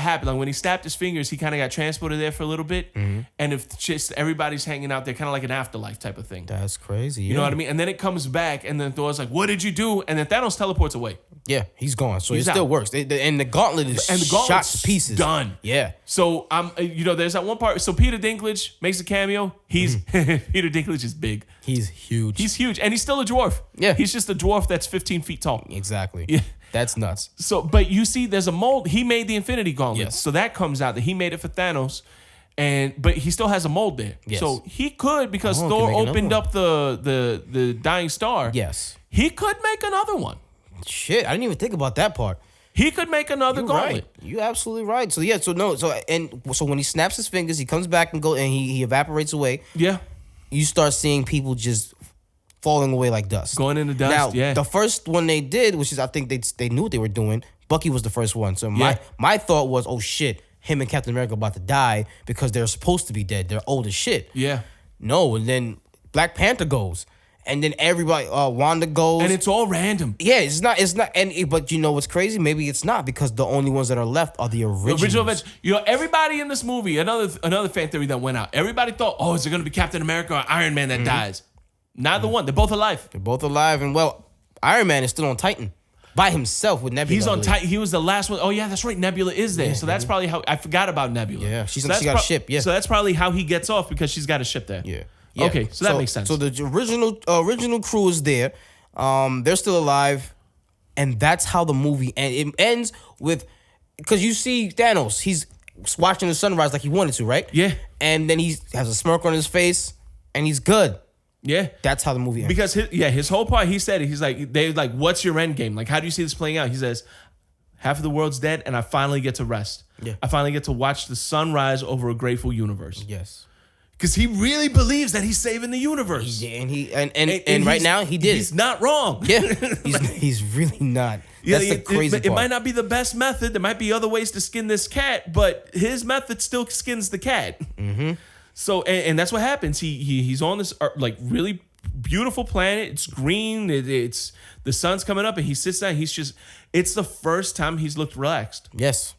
happened. Like when he snapped his fingers, he kind of got transported there for a little bit, and if just everybody's hanging out there, kind of like an afterlife type of thing. That's crazy. You know what I mean? And then it comes back, and then Thor's like, "What did you do?" And then Thanos teleports away. Yeah, he's gone. So He's it still out. works. And the gauntlet is shot to pieces. Done. Yeah. So there's that one part. So Peter Dinklage makes a cameo. He's Peter Dinklage is big. He's huge. He's huge, and he's still a dwarf. Yeah. He's just a dwarf that's 15 feet tall. Exactly. Yeah. That's nuts. So, but you see, there's a mold. He made the Infinity Gauntlet. Yes. So that comes out that he made it for Thanos, but he still has a mold there. Yes. So he could, because Oh, Thor can make opened another up the Dying Star. Yes. He could make another one. Shit, I didn't even think about that part. He could make another You're gauntlet. right. You're absolutely right. So yeah, so when he snaps his fingers, he comes back and he evaporates away. Yeah. You start seeing people just falling away like dust. Going into dust, Now, yeah. the first one they did, which is I think they knew what they were doing, Bucky was the first one. So my thought was, oh shit, him and Captain America about to die because they're supposed to be dead. They're old as shit. Yeah. No, and then Black Panther goes. And then everybody, Wanda goes, and it's all random. Yeah, it's not, but you know what's crazy? Maybe it's not, because the only ones that are left are the original Avengers. You know, everybody in this movie, another fan theory that went out. Everybody thought, oh, is it going to be Captain America or Iron Man that dies? Neither one. They're both alive. And well, Iron Man is still on Titan by himself with Nebula. He's on Titan. He was the last one. Oh yeah, that's right. Nebula is there. Yeah, so that's probably how I forgot about Nebula. Yeah, she got a ship. Yeah, so that's probably how he gets off, because she's got a ship there. Yeah. Okay, so that makes sense. So the original crew is there. They're still alive, and that's how the movie ends. It ends with, because you see Thanos. He's watching the sunrise like he wanted to, right? Yeah. And then he has a smirk on his face, and he's good. Yeah, that's how the movie ends. Because his whole part, he said it. He's like, what's your end game? Like, how do you see this playing out? He says, half of the world's dead, and I finally get to rest. Yeah, I finally get to watch the sunrise over a grateful universe. Yes, because he really believes that he's saving the universe. Yeah, and right now he did. He's not wrong. Yeah, he's really not. That's the crazy part. It might not be the best method. There might be other ways to skin this cat, but his method still skins the cat. Mm-hmm. So, and that's what happens. He's on this like really beautiful planet. It's green. It's the sun's coming up, and he sits down. It's the first time he's looked relaxed. Yes.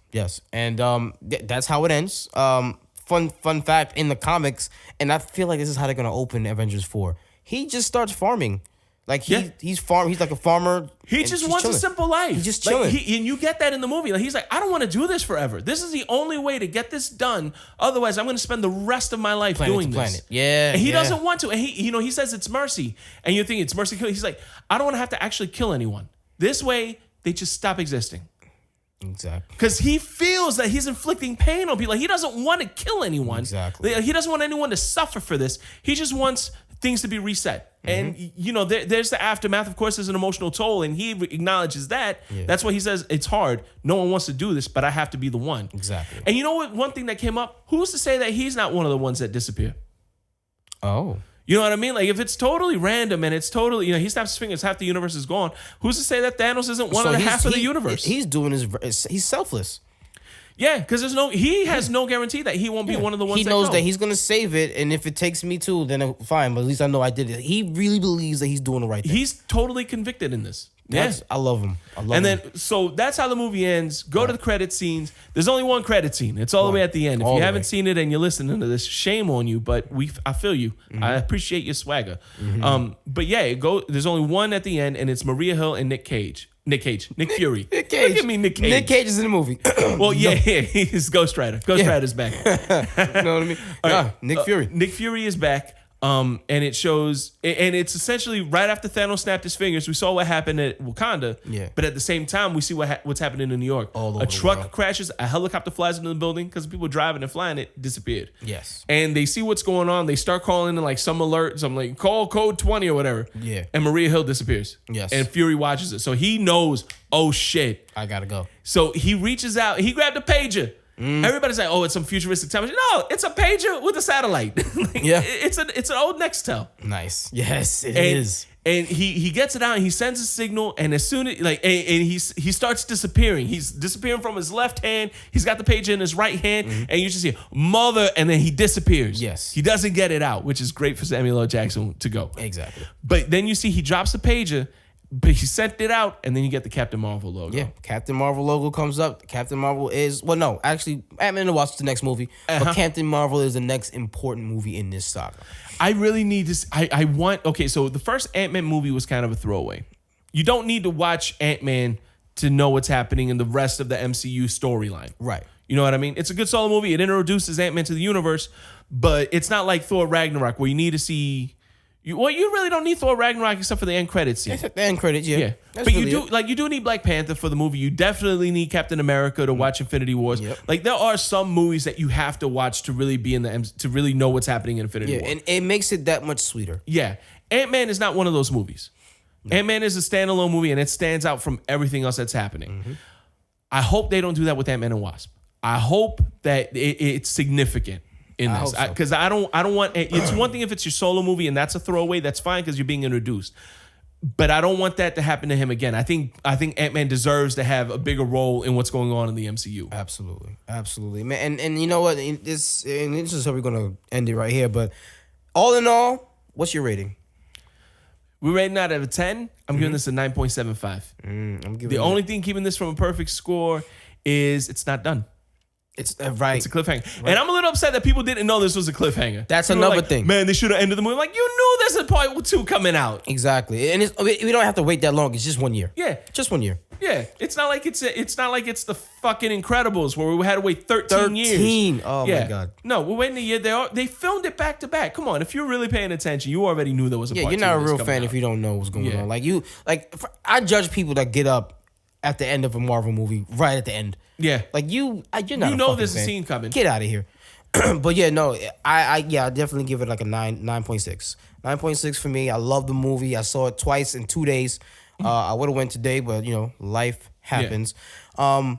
And that's how it ends. Fun fact in the comics, and I feel like this is how they're gonna open Avengers 4. He just starts farming. Like he's like a farmer. He just wants a simple life. He's just chilling. And you get that in the movie. Like, he's like, I don't want to do this forever. This is the only way to get this done. Otherwise, I'm going to spend the rest of my life doing this. Yeah. And he doesn't want to. And he says it's mercy. And you think it's mercy. He's like, I don't want to have to actually kill anyone. This way, they just stop existing. Exactly. Because he feels that he's inflicting pain on people. Like, he doesn't want to kill anyone. Exactly. He doesn't want anyone to suffer for this. He just wants things to be reset. Mm-hmm. And, there's the aftermath. Of course, there's an emotional toll, and he acknowledges that. Yeah. That's why he says, it's hard. No one wants to do this, but I have to be the one. Exactly. And you know what? One thing that came up, who's to say that he's not one of the ones that disappear? Oh. You know what I mean? Like, if it's totally random and it's totally, he snaps his fingers, half the universe is gone. Who's to say that Thanos isn't one of the half of the universe? He's doing he's selfless. Yeah, because he has no guarantee that he won't be one of the ones. He knows that he's gonna save it, and if it takes me too, then fine. But at least I know I did it. He really believes that he's doing the right thing. He's totally convicted in this. I love him. So that's how the movie ends. Go to the credit scenes. There's only one credit scene. It's all the way at the end. If you haven't seen it and you're listening to this, shame on you. But I feel you. Mm-hmm. I appreciate your swagger. Mm-hmm. But yeah, there's only one at the end, and it's Maria Hill and Nick Fury. Nick Cage. Look at me, Nick Cage. Nick Cage is in the movie. Well, he's Ghost Rider. Ghost Rider's back. You know what I mean? Nick Fury. Nick Fury is back. And it shows, and it's essentially right after Thanos snapped his fingers, we saw what happened at Wakanda. Yeah. But at the same time, we see what's happening in New York. A truck crashes, a helicopter flies into the building because people driving and flying it disappeared. Yes. And they see what's going on. They start calling in like some alerts. I'm like, call code 20 or whatever. Yeah. And Maria Hill disappears. Yes. And Fury watches it. So he knows, oh shit. I gotta go. So he reaches out. He grabbed a pager. Everybody's like, oh, it's some futuristic television. No, it's a pager with a satellite. It's an old Nextel. Nice. Yes, it is. And he gets it out and he sends a signal, and as soon as he starts disappearing. He's disappearing from his left hand. He's got the pager in his right hand, and you just see mother, and then he disappears. Yes. He doesn't get it out, which is great for Samuel L. Jackson to go. Exactly. But then you see he drops the pager. But he sent it out, and then you get the Captain Marvel logo. Yeah, Captain Marvel logo comes up. Captain Marvel is... Well, no, actually, Ant-Man and the Wasp is the next movie. But Captain Marvel is the next important movie in this saga. I really need to... I want... Okay, so the first Ant-Man movie was kind of a throwaway. You don't need to watch Ant-Man to know what's happening in the rest of the MCU storyline. Right. You know what I mean? It's a good solo movie. It introduces Ant-Man to the universe, but it's not like Thor Ragnarok where you need to see... You really don't need Thor Ragnarok except for the end credits scene. The end credits, yeah. But you do need Black Panther for the movie. You definitely need Captain America to watch Infinity Wars. Yep. Like, there are some movies that you have to watch to really be to really know what's happening in Infinity War. And it makes it that much sweeter. Yeah. Ant-Man is not one of those movies. No. Ant-Man is a standalone movie, and it stands out from everything else that's happening. Mm-hmm. I hope they don't do that with Ant-Man and Wasp. I hope that it's significant in this, because I don't want. It's one thing if it's your solo movie and that's a throwaway. That's fine because you're being introduced. But I don't want that to happen to him again. I think Ant-Man deserves to have a bigger role in what's going on in the MCU. Absolutely, man. And you know what? This is how we're gonna end it right here. But all in all, what's your rating? We're rating out of 10. I'm giving this a 9.75. The only thing keeping this from a perfect score is it's not done. It's right. It's a cliffhanger. Right. And I'm a little upset that people didn't know this was a cliffhanger. That's people another thing. Man, they should have ended the movie. Like, you knew there's a part 2 coming out. Exactly. And we don't have to wait that long. It's just 1 year. Yeah. Just 1 year. Yeah. It's not like it's the fucking Incredibles where we had to wait 13 years. Oh my God. No, we're waiting a year. They filmed it back to back. Come on. If you're really paying attention, you already knew there was a part 2. You're not a real fan if you don't know what's going on. I judge people that get up at the end of a Marvel movie, right at the end. Yeah. Like you're not. You know there's a scene coming. Get out of here. But yeah, no, I definitely give it like a 9.6. 9.6 for me. I love the movie. I saw it twice in 2 days. I would have went today, but life happens. Yeah.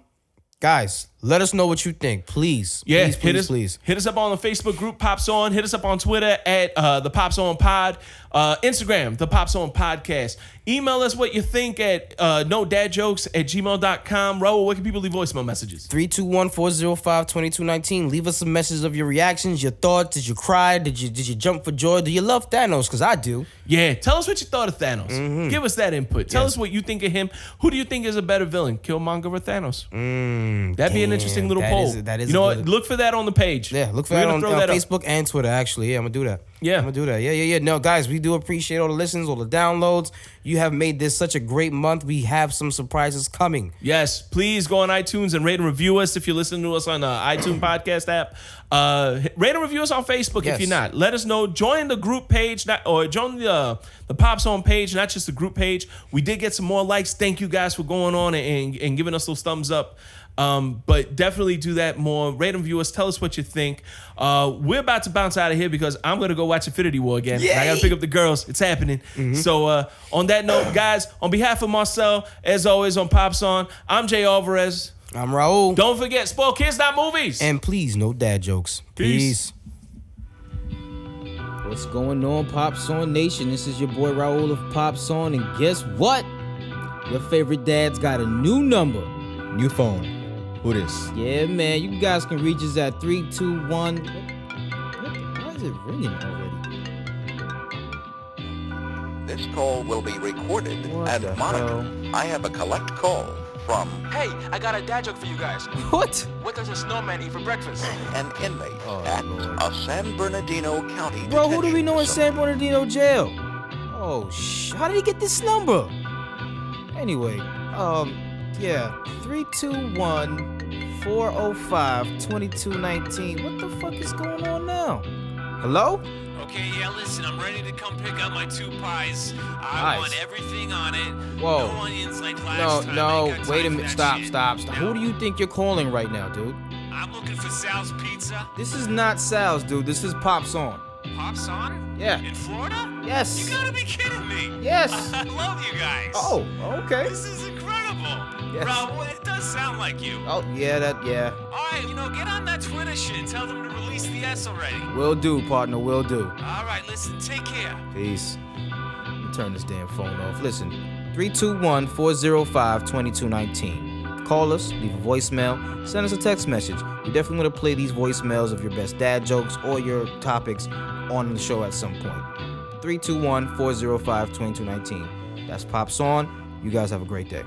Guys, let us know what you think, please. Yeah, please. Hit us up on the Facebook group, Pops On. Hit us up on Twitter at the Pops On Pod. Instagram, the Pops On Podcast. Email us what you think at nodadjokes@gmail.com. Raul, where can people leave voicemail messages? 321-405-2219. Leave us a message of your reactions, your thoughts. Did you cry? Did you jump for joy? Do you love Thanos? Because I do. Yeah, tell us what you thought of Thanos. Mm-hmm. Give us that input. Tell us what you think of him. Who do you think is a better villain, Killmonger or Thanos? That'd be an interesting little poll. That is. You know what? Look for that on the page. Yeah, look for that on Facebook and Twitter, actually. Yeah, I'm going to do that. Yeah. I'm going to do that. Yeah. No, guys, we do appreciate all the listens, all the downloads. You have made this such a great month. We have some surprises coming. Yes, please go on iTunes and rate and review us if you're listening to us on the iTunes podcast app. Rate and review us on Facebook if you're not. Let us know. Join the group page or join the Pops On page, not just the group page. We did get some more likes. Thank you guys for going on and giving us those thumbs up. But definitely do that more. Rate and review us. Tell us what you think. We're about to bounce out of here because I'm going to go watch Infinity War again. I got to pick up the girls. It's happening. Mm-hmm. So on that note, guys, on behalf of Marcel, as always on Pops On, I'm Jay Alvarez. I'm Raul. Don't forget, spoil kids, not movies. And please, no dad jokes. Peace. What's going on, Pops On Nation? This is your boy Raul of Pops On. And guess what? Your favorite dad's got a new number. New phone. Who this? Yeah, man. You guys can reach us at 321. Why is it ringing already? This call will be recorded and monitored. I have a collect call from... Hey, I got a dad joke for you guys. What? What does a snowman eat for breakfast? an inmate at a San Bernardino County Bro, who do we know in detention San Bernardino jail? Oh, how did he get this number? Anyway, yeah, 321-405-2219. What the fuck is going on now? Hello? Okay, yeah, listen, I'm ready to come pick up my 2 pies. I want everything on it. Whoa. No onions like last time. No, wait a minute. Stop. No. Who do you think you're calling right now, dude? I'm looking for Sal's Pizza. This is not Sal's, dude. This is Pops On. Pops On? Yeah. In Florida? Yes. You gotta be kidding me. Yes. I love you guys. Oh, okay. This is incredible. Yes. Raul, it does sound like you. Oh, yeah. All right, get on that Twitter shit. Tell them to release the S already. Will do, partner. Will do. All right, listen, take care. Peace. Let me turn this damn phone off. Listen, 321-405-2219. Call us, leave a voicemail, send us a text message. We definitely want to play these voicemails of your best dad jokes or your topics on the show at some point. 321-405-2219. That's Pops On. You guys have a great day.